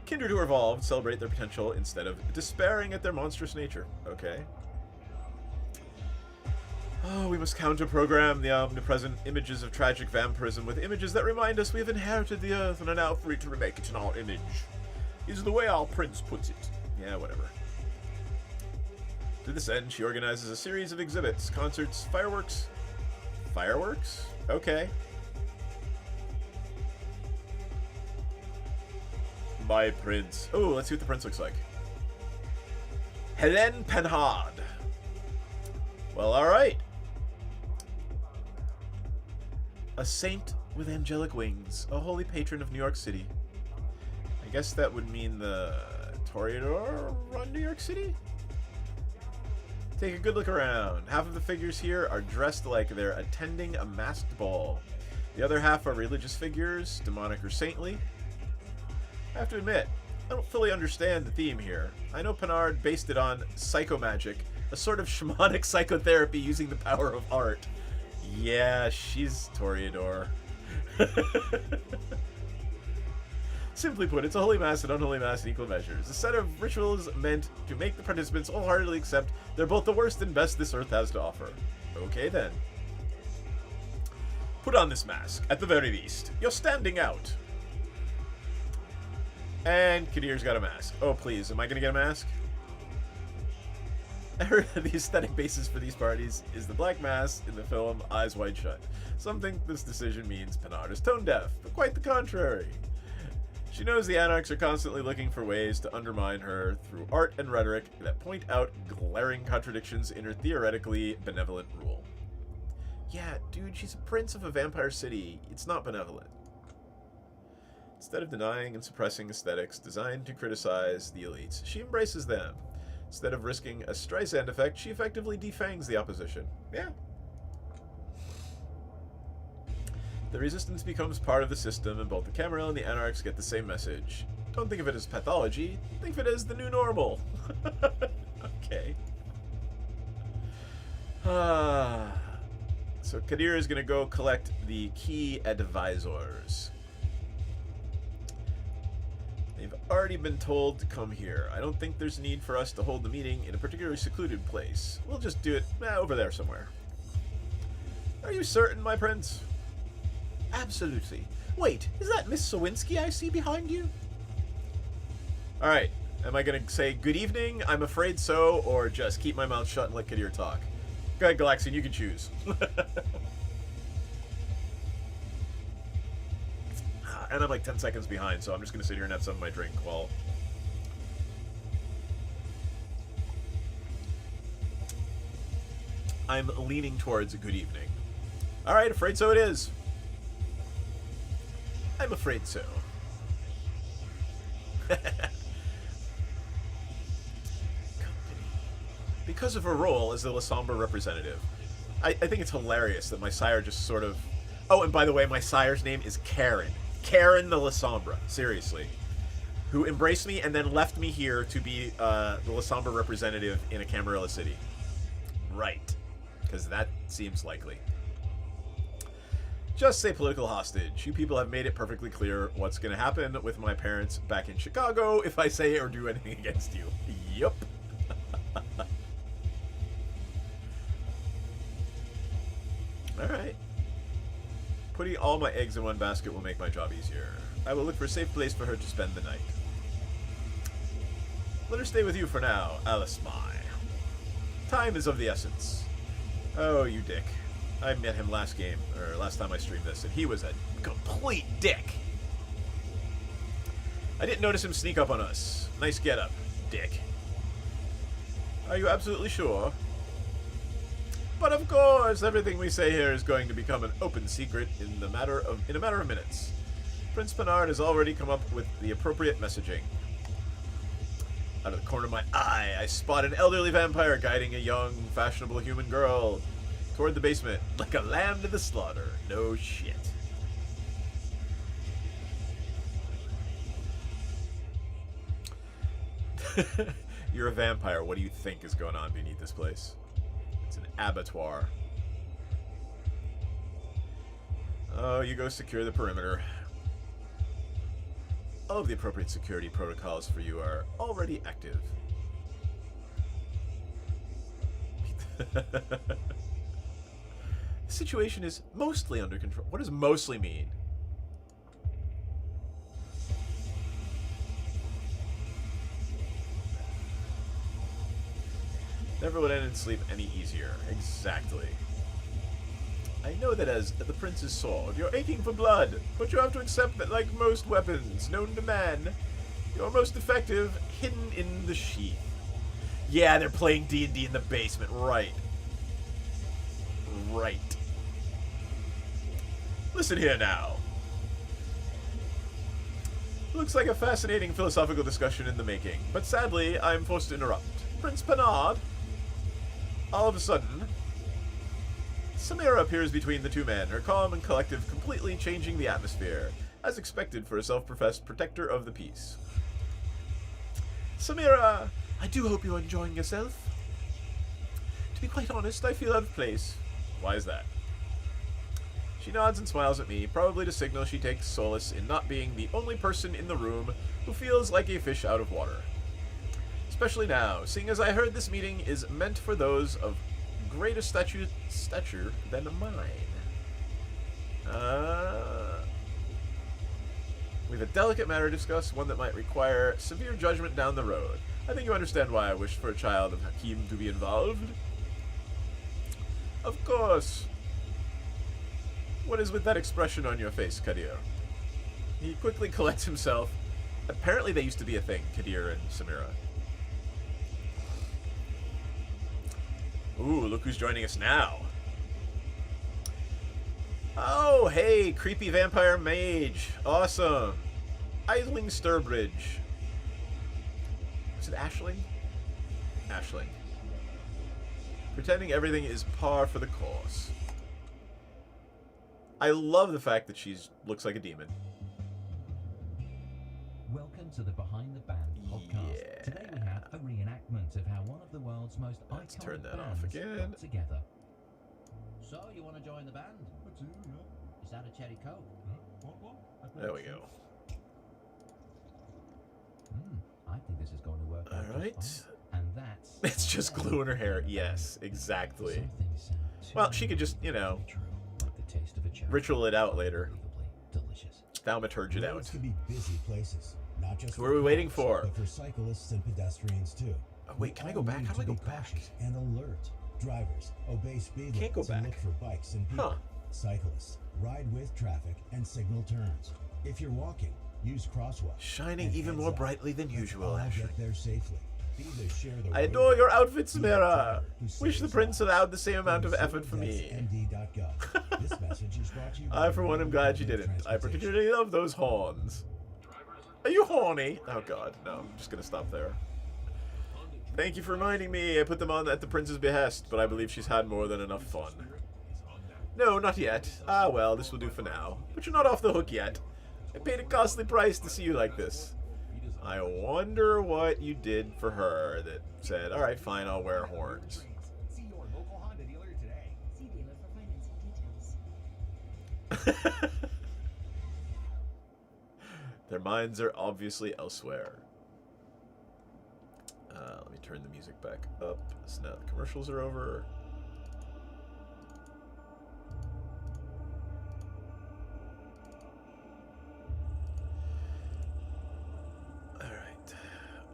Kindred who are evolved celebrate their potential instead of despairing at their monstrous nature. Okay. Oh, we must counter-program the omnipresent images of tragic vampirism with images that remind us we have inherited the earth and are now free to remake it in our image. Is the way our prince puts it. Yeah, whatever. To this end, she organizes a series of exhibits, concerts, fireworks. Fireworks? Okay. My prince. Oh, let's see what the prince looks like. Hélène Panhard. Well, alright. A saint with angelic wings. A holy patron of New York City. I guess that would mean the Toreador run New York City? Take a good look around. Half of the figures here are dressed like they're attending a masked ball. The other half are religious figures, demonic or saintly. I have to admit, I don't fully understand the theme here. I know Panard based it on psychomagic, a sort of shamanic psychotherapy using the power of art. Yeah, she's Toreador. Simply put, it's a holy mass and unholy mass in equal measures. A set of rituals meant to make the participants wholeheartedly accept they're both the worst and best this earth has to offer. Okay then. Put on this mask, at the very least. You're standing out. And Kadir's got a mask. Oh, please. Am I going to get a mask? I heard the aesthetic basis for these parties is the black mask in the film Eyes Wide Shut. Some think this decision means Panard is tone deaf, but quite the contrary. She knows the Anarchs are constantly looking for ways to undermine her through art and rhetoric that point out glaring contradictions in her theoretically benevolent rule. Yeah, dude, she's a prince of a vampire city. It's not benevolent. Instead of denying and suppressing aesthetics designed to criticize the elites, she embraces them. Instead of risking a Streisand effect, she effectively defangs the opposition. Yeah. The resistance becomes part of the system, and both the Camarilla and the Anarchs get the same message. Don't think of it as pathology, think of it as the new normal. Okay. So Kadir is going to go collect the key advisors. They've already been told to come here. I don't think there's a need for us to hold the meeting in a particularly secluded place. We'll just do it over there somewhere. Are you certain, my prince? Absolutely. Wait, is that Miss Sawinski I see behind you? Alright, am I going to say good evening, I'm afraid so, or just keep my mouth shut and let Kadir talk? Go ahead, Galaxian, you can choose. And I'm like 10 seconds behind, so I'm just going to sit here and have some of my drink while... I'm leaning towards a good evening. Alright, afraid so it is. I'm afraid so. Because of her role as the La Sombra representative, I think it's hilarious that my sire just sort of... Oh, and by the way, my sire's name is Karen. Karen the La Sombra, seriously. Who embraced me and then left me here to be the La Sombra representative in a Camarilla city. Right. Because that seems likely. Just say political hostage. You people have made it perfectly clear what's going to happen with my parents back in Chicago if I say or do anything against you. Yup. Alright. Putting all my eggs in one basket will make my job easier. I will look for a safe place for her to spend the night. Let her stay with you for now, Alice Mai. Time is of the essence. Oh, you dick. I met him last time I streamed this, and he was a complete dick. I didn't notice him sneak up on us. Nice getup, dick. Are you absolutely sure? But of course, everything we say here is going to become an open secret in a matter of minutes. Prince Penard has already come up with the appropriate messaging. Out of the corner of my eye, I spot an elderly vampire guiding a young, fashionable human girl toward the basement, like a lamb to the slaughter. No shit. You're a vampire. What do you think is going on beneath this place? It's an abattoir. Oh, you go secure the perimeter. All of the appropriate security protocols for you are already active. The situation is mostly under control. What does mostly mean? Never would end in sleep any easier. Exactly. I know that as the prince's sword, you're aching for blood, but you have to accept that like most weapons known to man, you're most effective hidden in the sheath. Yeah, they're playing D&D in the basement, right. Right. Listen here now. Looks like a fascinating philosophical discussion in the making, but sadly, I'm forced to interrupt. Prince Penard? All of a sudden, Samira appears between the two men, her calm and collective completely changing the atmosphere, as expected for a self-professed protector of the peace. Samira, I do hope you're enjoying yourself. To be quite honest, I feel out of place. Why is that? She nods and smiles at me, probably to signal she takes solace in not being the only person in the room who feels like a fish out of water. Especially now, seeing as I heard this meeting is meant for those of greater stature than mine. We have a delicate matter to discuss, one that might require severe judgment down the road. I think you understand why I wish for a child of Hakim to be involved. Of course. What is with that expression on your face, Kadir? He quickly collects himself. Apparently they used to be a thing, Kadir and Samira. Ooh, look who's joining us now. Oh, hey, creepy vampire mage. Awesome. Aisling Sturbridge. Is it Ashling? Ashling. Pretending everything is par for the course. I love the fact that she looks like a demon. Welcome to the Behind the Band podcast. Yeah. Today we have a reenactment of how one of the world's most Let's iconic turn that bands off again. got together. So, you want to join the band? Is that a cherry coke? There we go. I think this is going to work out just Alright. fine. And that's... It's just glue in her hair. Yes, exactly. Some things sound too Well, she could just, you know, true, like the taste of a cherry. ritual it out later. Unbelievably delicious. Thaumaturge it out. Roads can be busy places, not just Who are we waiting for? but for cyclists and pedestrians too. Oh, wait, can I go back? How do I go back? And alert. Drivers, obey speed Can't go limits and back. look for bikes and people. Huh. Cyclists, ride with traffic and signal turns. If you're walking, use crosswalks. Shining And even heads more up. brightly than Let's usual, all Ashley. get there safely. Either share the I road adore your outfit, be the Samira. driver who Wish the saves prince lives. allowed the same amount of Visit effort for me. MD.gov. This message is brought to you by I, for one, am glad you Public didn't. I Transportation. particularly love those horns. Are you horny? Oh god, no. I'm just gonna stop there. Thank you for reminding me. I put them on at the prince's behest, but I believe she's had more than enough fun. No, not yet. Ah, well, this will do for now. But you're not off the hook yet. I paid a costly price to see you like this. I wonder what you did for her that said, alright, fine, I'll wear horns. See your local Honda dealer today. See dealer for financing details. Their minds are obviously elsewhere. Let me turn the music back up. So now the commercials are over.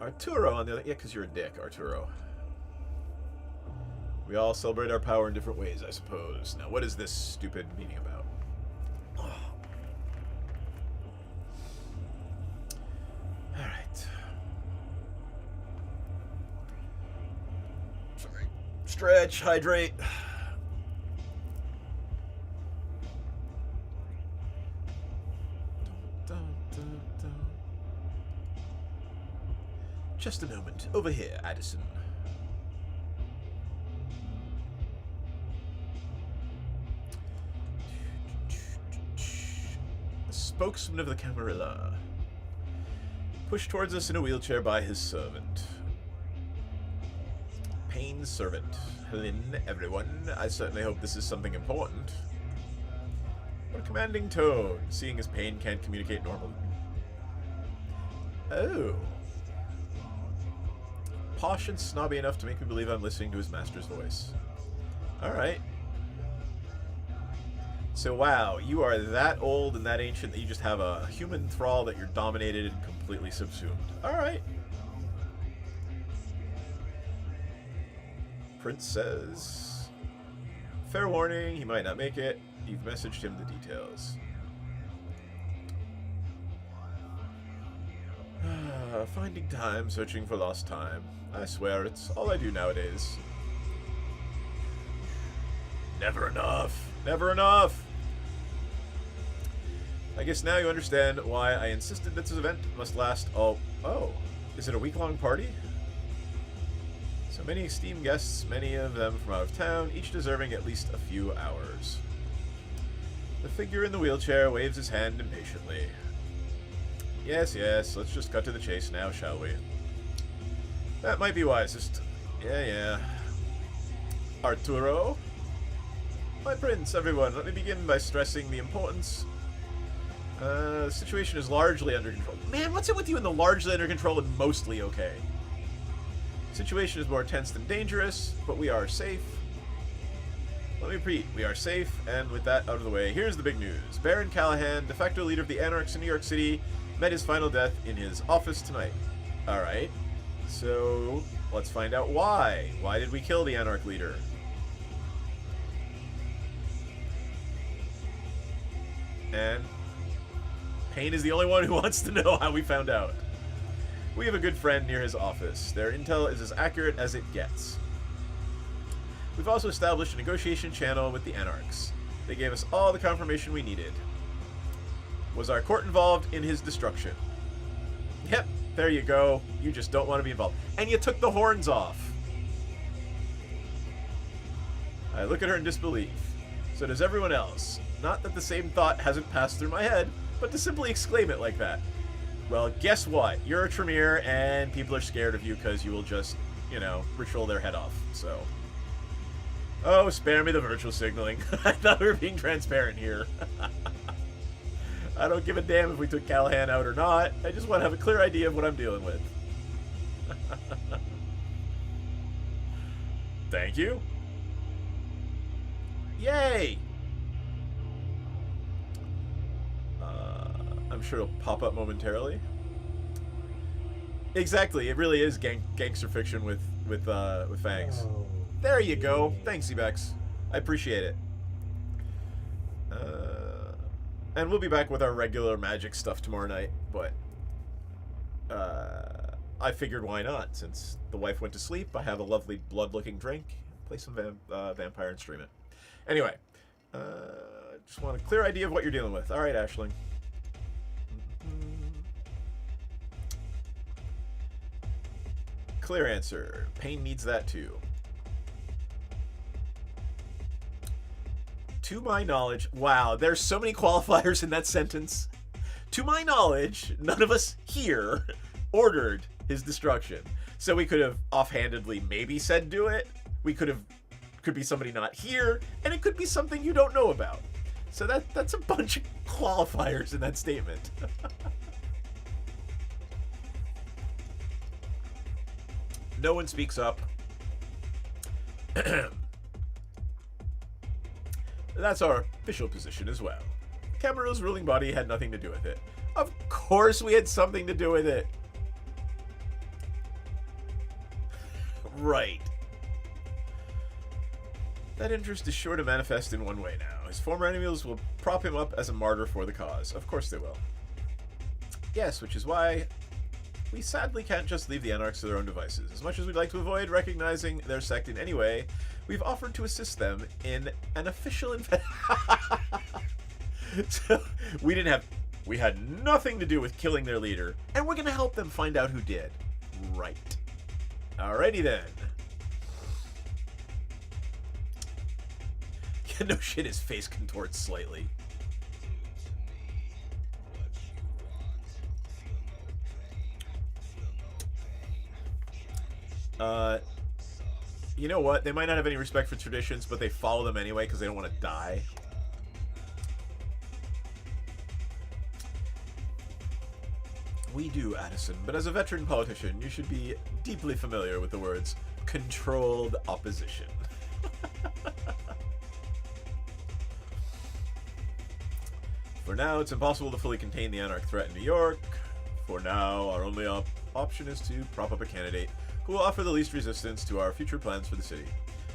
Arturo on the other... Yeah, because you're a dick, Arturo. We all celebrate our power in different ways, I suppose. Now, what is this stupid meeting about? Alright. Sorry. Stretch, hydrate. Just a moment. Over here, Addison. The spokesman of the Camarilla. Pushed towards us in a wheelchair by his servant. Payne's servant. Hello, everyone. I certainly hope this is something important. What a commanding tone, seeing as Payne can't communicate normally. Oh. Posh and snobby enough to make me believe I'm listening to his master's voice. Alright. So wow, you are that old and that ancient that you just have a human thrall that you're dominated and completely subsumed. Alright. Prince says... Fair warning, he might not make it. You've messaged him the details. Finding time, searching for lost time. I swear, it's all I do nowadays. Never enough. Never enough! I guess now you understand why I insisted that this event must last all... Oh, is it a week-long party? So many esteemed guests, many of them from out of town, each deserving at least a few hours. The figure in the wheelchair waves his hand impatiently. Yes, yes, let's just cut to the chase now, shall we? That might be wisest. Yeah. Arturo? My prince, everyone, let me begin by stressing the importance. The situation is largely under control. Man, what's it with you in the largely under control and mostly okay? Situation is more tense than dangerous, but we are safe. Let me repeat, we are safe, and with that out of the way, here's the big news. Baron Callahan, de facto leader of the Anarchs in New York City, met his final death in his office tonight. Alright, so let's find out why. Why did we kill the Anarch leader? And Payne is the only one who wants to know how we found out. We have a good friend near his office. Their intel is as accurate as it gets. We've also established a negotiation channel with the Anarchs. They gave us all the confirmation we needed. Was our court involved in his destruction? Yep, there you go. You just don't want to be involved. And you took the horns off. I look at her in disbelief. So does everyone else. Not that the same thought hasn't passed through my head, but to simply exclaim it like that. Well, guess what? You're a Tremere, and people are scared of you because you will just, you know, ritual their head off, so... Oh, spare me the virtual signaling. I thought we were being transparent here. I don't give a damn if we took Callahan out or not. I just want to have a clear idea of what I'm dealing with. Thank you. Yay! I'm sure it'll pop up momentarily. Exactly, it really is gangster fiction with fangs. Oh. There you go. Thanks, Ebex. I appreciate it. And we'll be back with our regular magic stuff tomorrow night, but I figured why not? Since the wife went to sleep, I have a lovely blood-looking drink. Play some Vampire and stream it. Anyway, just want a clear idea of what you're dealing with. All right, Aisling. Clear answer. Payne needs that too. To my knowledge, wow, there's so many qualifiers in that sentence. To my knowledge, none of us here ordered his destruction. So we could have offhandedly maybe said do it. We could be somebody not here, and it could be something you don't know about. So that's a bunch of qualifiers in that statement. No one speaks up. That's our official position as well. Cameroon's ruling body had nothing to do with it. Of course we had something to do with it. Right. That interest is sure to manifest in one way now. His former enemies will prop him up as a martyr for the cause. Of course they will. Yes, which is why we sadly can't just leave the Anarchs to their own devices. As much as we'd like to avoid recognizing their sect in any way, we've offered to assist them in an official So, we had nothing to do with killing their leader, and we're gonna help them find out who did. Right. Alrighty then. Yeah, no shit, his face contorts slightly. You know what? They might not have any respect for traditions, but they follow them anyway because they don't want to die. We do, Addison, but as a veteran politician, you should be deeply familiar with the words controlled opposition. For now, it's impossible to fully contain the Anarch threat in New York. For now, our only option is to prop up a candidate who will offer the least resistance to our future plans for the city.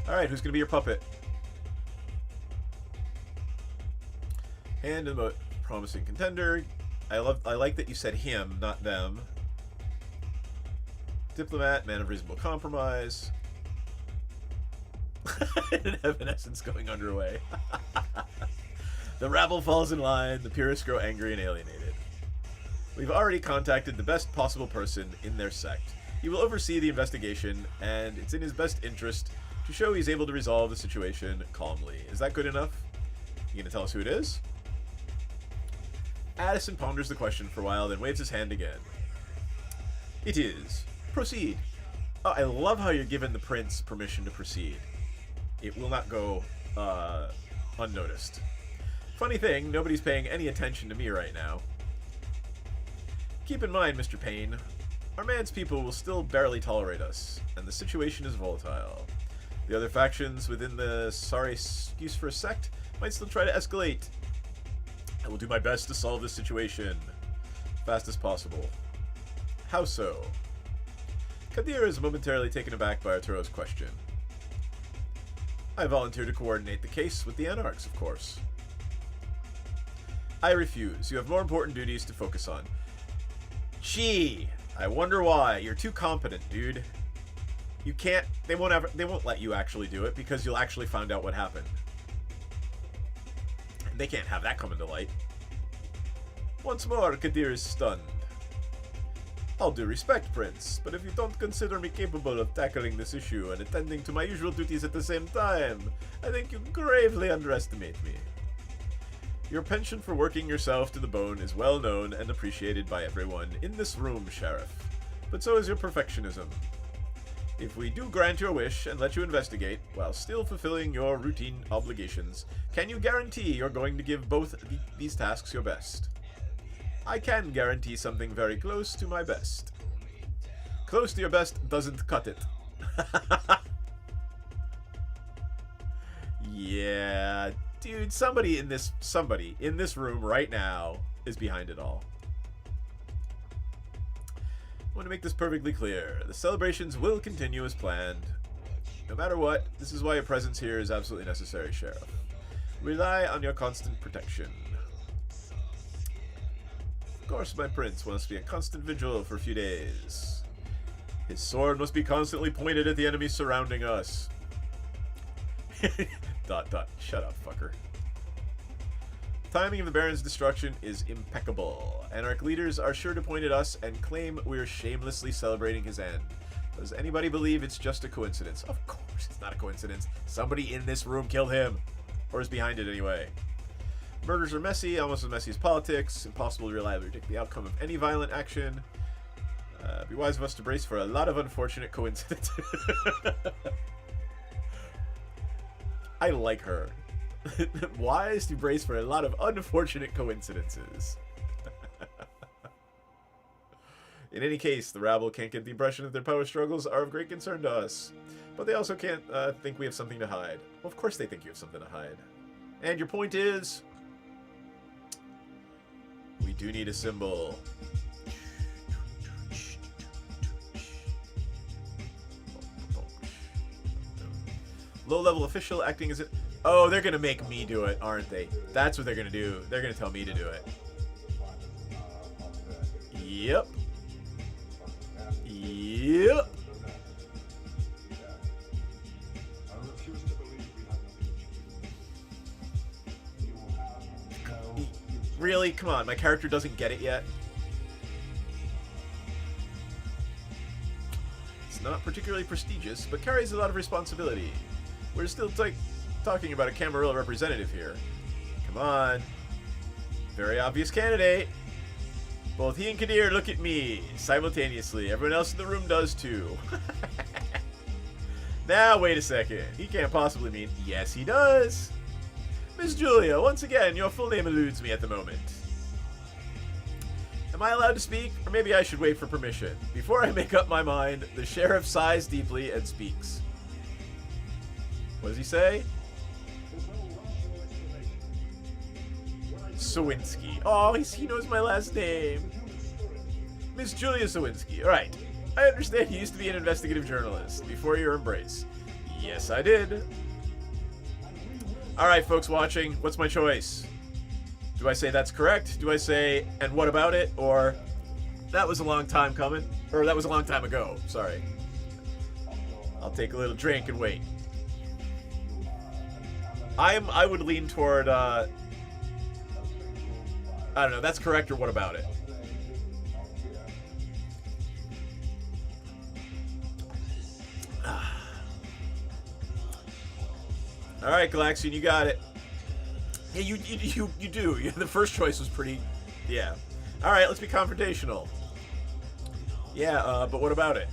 Alright, who's going to be your puppet? Hand in the promising contender. I like that you said him, not them. Diplomat, man of reasonable compromise. An evanescence going underway. The rabble falls in line, the purists grow angry and alienated. We've already contacted the best possible person in their sect. He will oversee the investigation, and it's in his best interest to show he's able to resolve the situation calmly. Is that good enough? You gonna tell us who it is? Addison ponders the question for a while, then waves his hand again. It is. Proceed. Oh, I love how you're giving the prince permission to proceed. It will not go unnoticed. Funny thing, nobody's paying any attention to me right now. Keep in mind, Mr. Payne, our man's people will still barely tolerate us, and the situation is volatile. The other factions within the sorry excuse for a sect might still try to escalate. I will do my best to solve this situation fast as possible. How so? Kadir is momentarily taken aback by Arturo's question. I volunteer to coordinate the case with the Anarchs, of course. I refuse. You have more important duties to focus on. Gee, I wonder why. You're too competent, dude. You can't. They won't let you actually do it because you'll actually find out what happened. They can't have that come into light. Once more, Kadir is stunned. All due respect, Prince, but if you don't consider me capable of tackling this issue and attending to my usual duties at the same time, I think you gravely underestimate me. Your penchant for working yourself to the bone is well known and appreciated by everyone in this room, Sheriff, but so is your perfectionism. If we do grant your wish and let you investigate, while still fulfilling your routine obligations, can you guarantee you're going to give both these tasks your best? I can guarantee something very close to my best. Close to your best doesn't cut it. Yeah, dude, somebody in this room right now is behind it all. I want to make this perfectly clear. The celebrations will continue as planned. No matter what, this is why your presence here is absolutely necessary, Sheriff. Rely on your constant protection. Of course, my prince wants to be a constant vigil for a few days. His sword must be constantly pointed at the enemies surrounding us. ... Shut up, fucker. Timing of the Baron's destruction is impeccable. Anarch leaders are sure to point at us and claim we are shamelessly celebrating his end. Does anybody believe it's just a coincidence? Of course it's not a coincidence. Somebody in this room killed him. Or is behind it anyway. Murders are messy, almost as messy as politics. Impossible to reliably predict the outcome of any violent action. Be wise of us to brace for a lot of unfortunate coincidences. I like her. Wise to brace for a lot of unfortunate coincidences. In any case, the rabble can't get the impression that their power struggles are of great concern to us. But they also can't think we have something to hide. Well, of course they think you have something to hide. And your point is... we do need a symbol. Low-level official acting as it. Oh, they're gonna make me do it, aren't they? That's what they're gonna do. They're gonna tell me to do it. Yep. Yep. Really? Come on, my character doesn't get it yet. It's not particularly prestigious, but carries a lot of responsibility. We're still talking about a Camarilla representative here. Come on. Very obvious candidate. Both he and Kadir look at me simultaneously. Everyone else in the room does too. Now, wait a second. He can't possibly mean... Yes, he does. Miss Julia, once again, your full name eludes me at the moment. Am I allowed to speak? Or maybe I should wait for permission. Before I make up my mind, the sheriff sighs deeply and speaks. What does he say? Sawinski. Oh, he knows my last name. Miss Julia Sawinski. Alright. I understand you used to be an investigative journalist before your embrace. Yes, I did. Alright, folks watching, what's my choice? Do I say that's correct? Do I say, and what about it? Or, that was a long time coming? Or, that was a long time ago. Sorry. I'll take a little drink and wait. I would lean toward, I don't know, that's correct, or what about it? Alright, Galaxian, you got it. Yeah, you do. The first choice was pretty... Yeah. Alright, let's be confrontational. Yeah, but what about it?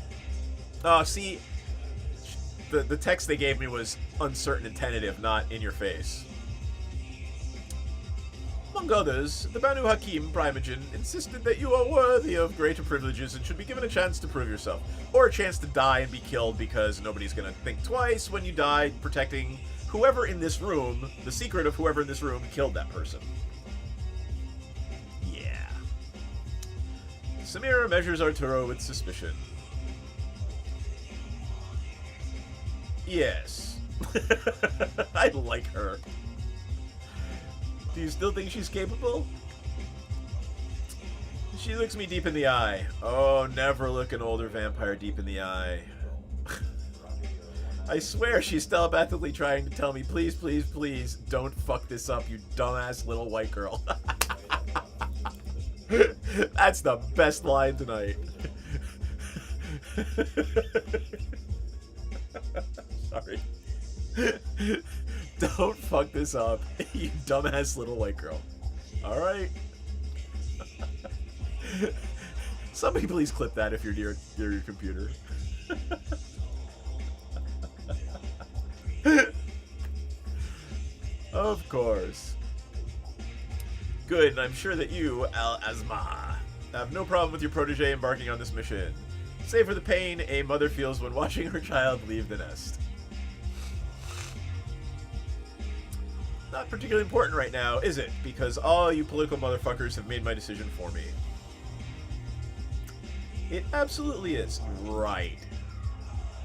Oh, see... The text they gave me was uncertain and tentative, not in your face. Among others, the Banu Hakim Primogen insisted that you are worthy of greater privileges and should be given a chance to prove yourself. Or a chance to die and be killed because nobody's gonna think twice when you die protecting whoever in this room, the secret of whoever in this room killed that person. Yeah. Samira measures Arturo with suspicion. Yes. I like her. Do you still think she's capable? She looks me deep in the eye. Oh, never look an older vampire deep in the eye. I swear she's telepathically trying to tell me, please, please, please, don't fuck this up, you dumbass little white girl. That's the best line tonight. Sorry. Don't fuck this up, you dumbass little white girl. Alright. Somebody please clip that if you're near your computer. Of course. Good, and I'm sure that you, Al-Azma, have no problem with your protege embarking on this mission. Save for the pain a mother feels when watching her child leave the nest. Not particularly important right now, is it? Because all you political motherfuckers have made my decision for me. It absolutely is. Right.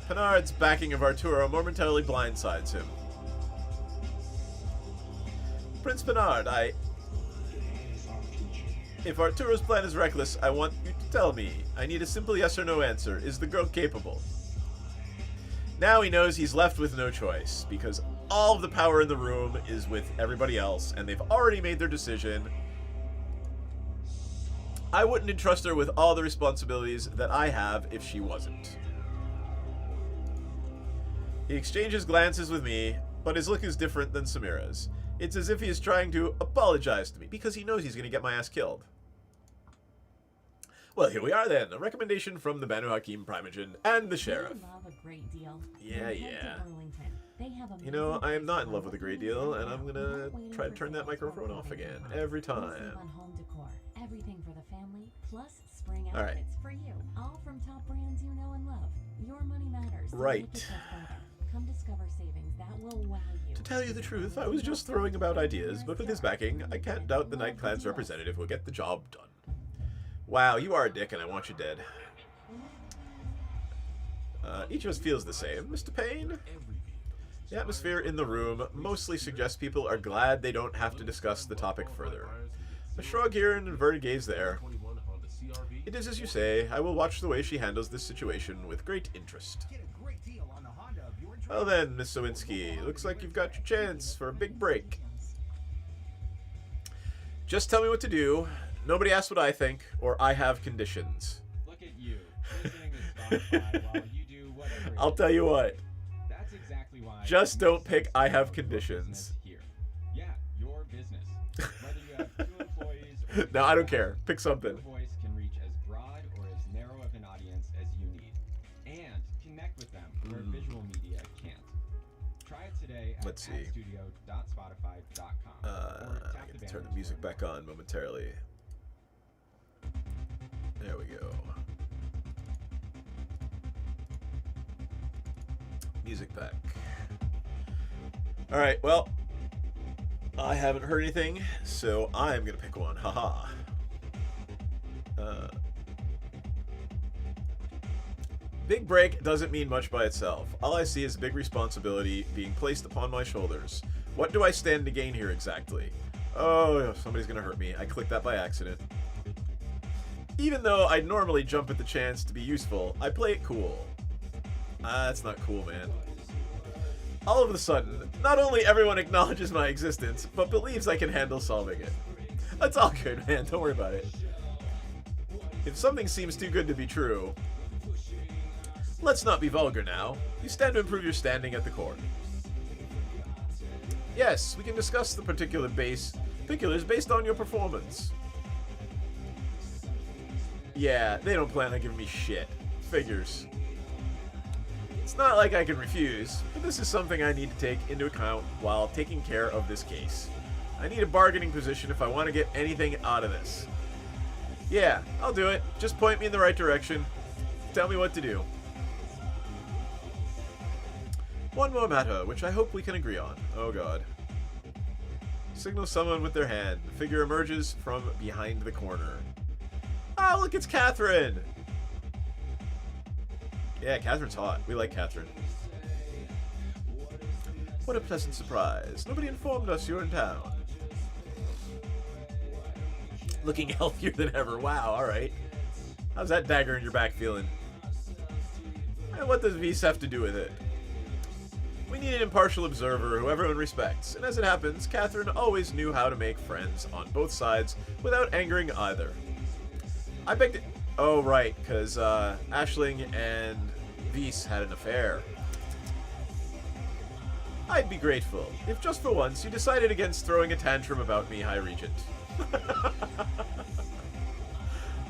Pinard's backing of Arturo momentarily blindsides him. Prince Pinard, If Arturo's plan is reckless, I want you to tell me. I need a simple yes or no answer. Is the girl capable? Now he knows he's left with no choice, because all of the power in the room is with everybody else, and they've already made their decision. I wouldn't entrust her with all the responsibilities that I have if she wasn't. He exchanges glances with me, but his look is different than Samira's. It's as if he is trying to apologize to me, because he knows he's going to get my ass killed. Well, here we are then. A recommendation from the Banu Hakim Primogen and the sheriff. Love a great deal. Yeah, yeah. They have You know, I am not in love with a great deal, and I'm gonna try to turn that microphone off again every time. On home decor, everything for the family, plus spring All right. outfits for you, all from top brands you know and love. Your money matters. so Right. make it further. Come discover savings that will wow you. To tell you the truth, I was just throwing about ideas, but with his backing, I can't doubt the Night Clan's representative will get the job done. Wow, you are a dick, and I want you dead. Each of us feels the same. Mr. Payne? The atmosphere in the room mostly suggests people are glad they don't have to discuss the topic further. A shrug here and an inverted gaze there. It is as you say, I will watch the way she handles this situation with great interest. Get a great deal on the Honda of your Well then, Miss Sowinski, looks like you've got your chance for a big break. Just tell me what to do. Nobody asks what I think, or I have conditions. Look at you, listening to Spotify while you do whatever. it I'll is. tell you what. That's exactly why. Just you don't should pick I have start your conditions. business Here. Yeah, your business. Whether you have 2 employees or No, I don't care. Pick something. your voice can reach as broad or as narrow of an audience as you need, and connect with them where visual media can't. Try it today at Let's see. adstudio.spotify.com. I or tap get the to turn the banner music to learn back on momentarily. There we go. Music back. Alright, well, I haven't heard anything, so I'm gonna pick one. Haha. Big break doesn't mean much by itself. All I see is big responsibility being placed upon my shoulders. What do I stand to gain here exactly? Oh, somebody's gonna hurt me. I clicked that by accident. Even though I normally jump at the chance to be useful, I play it cool. That's not cool, man. All of a sudden, not only everyone acknowledges my existence, but believes I can handle solving it. That's all good, man. Don't worry about it. If something seems too good to be true, let's not be vulgar now. You stand to improve your standing at the court. Yes, we can discuss the particulars based on your performance. Yeah, they don't plan on giving me shit. Figures. It's not like I can refuse, but this is something I need to take into account while taking care of this case. I need a bargaining position if I want to get anything out of this. Yeah, I'll do it. Just point me in the right direction. Tell me what to do. One more matter, which I hope we can agree on. Oh god. Signal someone with their hand. The figure emerges from behind the corner. Oh, look, it's Catherine! Yeah, Catherine's hot. We like Catherine. What a pleasant surprise. Nobody informed us you're in town. Looking healthier than ever. Wow, alright. How's that dagger in your back feeling? And what does Vise have to do with it? We need an impartial observer who everyone respects, and as it happens, Catherine always knew how to make friends on both sides without angering either. I begged it. Oh, right, because Aisling and Vise had an affair. I'd be grateful if just for once you decided against throwing a tantrum about me, High Regent.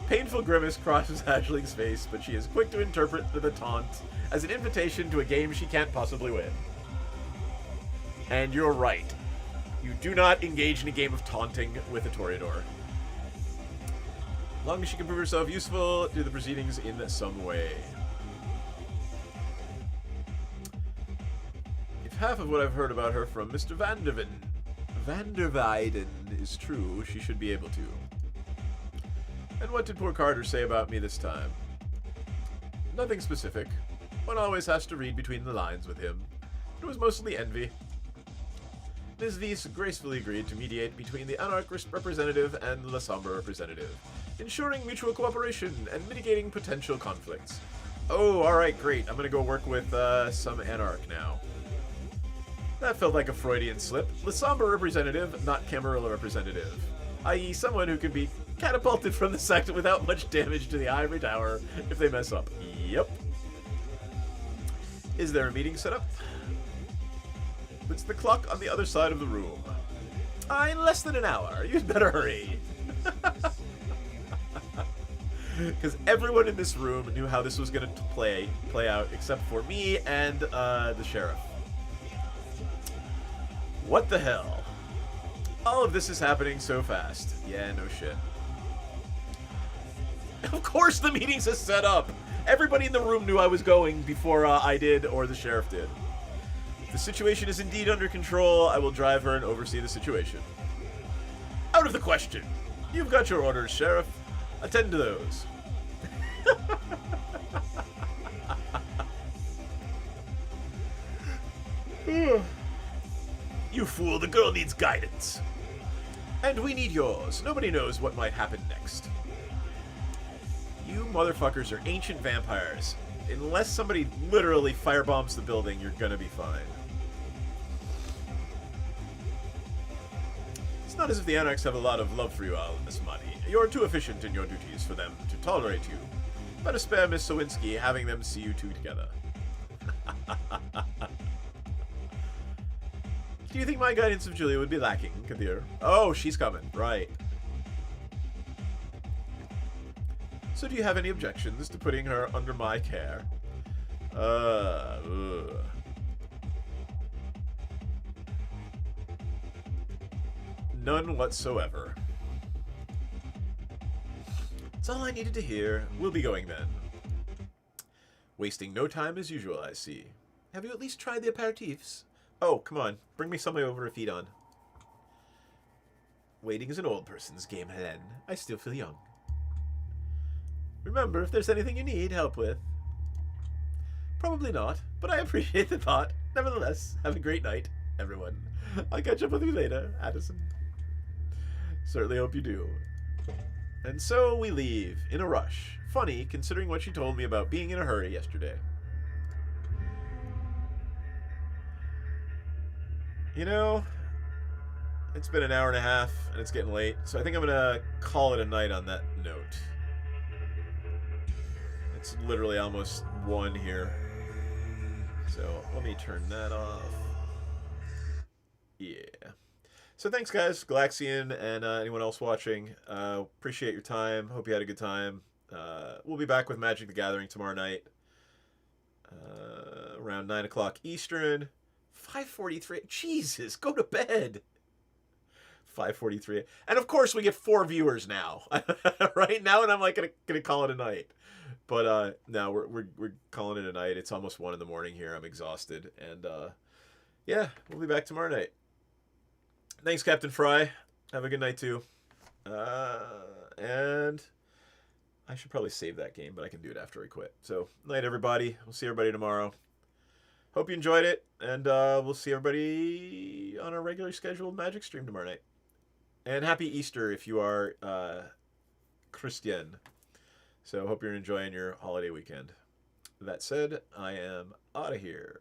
Painful grimace crosses Aisling's face, but she is quick to interpret the taunt as an invitation to a game she can't possibly win. And you're right. You do not engage in a game of taunting with a Toreador. As long as she can prove herself useful to the proceedings in some way. If half of what I've heard about her from Mr. van der Weyden is true, she should be able to. And what did poor Carter say about me this time? Nothing specific. One always has to read between the lines with him. It was mostly envy. Ms. Vise gracefully agreed to mediate between the Anarchist representative and the La Sombre representative, ensuring mutual cooperation and mitigating potential conflicts. Oh, alright, great. I'm gonna go work with some Anarch now. That felt like a Freudian slip. La Sombre representative, not Camarilla representative. I.e. someone who can be catapulted from the sect without much damage to the Ivory Tower if they mess up. Yep. Is there a meeting set up? It's the clock on the other side of the room. In less than an hour. You'd better hurry. Because everyone in this room knew how this was going to play out, except for me and the sheriff. What the hell? All of this is happening so fast. Yeah, no shit. Of course the meeting's a setup! Everybody in the room knew I was going before I did or the sheriff did. If the situation is indeed under control, I will drive her and oversee the situation. Out of the question! You've got your orders, Sheriff. Attend to those. fool, the girl needs guidance. And we need yours. Nobody knows what might happen next. You motherfuckers are ancient vampires. Unless somebody literally firebombs the building, you're gonna be fine. It's not as if the Anarchs have a lot of love for you all, Miss Money. You're too efficient in your duties for them to tolerate you. Better spare Miss Sawinski having them see you two together. Do you think my guidance of Julia would be lacking, Kadir? Oh, she's coming. Right. So do you have any objections to putting her under my care? None whatsoever. That's all I needed to hear. We'll be going then. Wasting no time as usual, I see. Have you at least tried the aperitifs? Oh, come on. Bring me something over to feed on. Waiting is an old person's game, Helen. I still feel young. Remember, if there's anything you need help with. Probably not, but I appreciate the thought. Nevertheless, have a great night, everyone. I'll catch up with you later, Addison. Certainly hope you do. And so we leave, in a rush. Funny, considering what she told me about being in a hurry yesterday. You know, it's been an hour and a half, and it's getting late, so I think I'm gonna call it a night on that note. It's literally almost 1 here. So let me turn that off. Yeah. So thanks, guys. Galaxian and anyone else watching. Appreciate your time. Hope you had a good time. We'll be back with Magic the Gathering tomorrow night. Around 9 o'clock Eastern. 5:43. Jesus, go to bed. 5:43. And of course we get 4 viewers now. Right now, and I'm like gonna call it a night. But no, we're calling it a night. It's almost 1 in the morning here. I'm exhausted. And yeah, we'll be back tomorrow night. Thanks, Captain Fry. Have a good night too. And I should probably save that game, but I can do it after I quit. So, night everybody. We'll see everybody tomorrow. Hope you enjoyed it, and we'll see everybody on our regularly scheduled Magic stream tomorrow night. And happy Easter if you are Christian. So hope you're enjoying your holiday weekend. That said, I am out of here.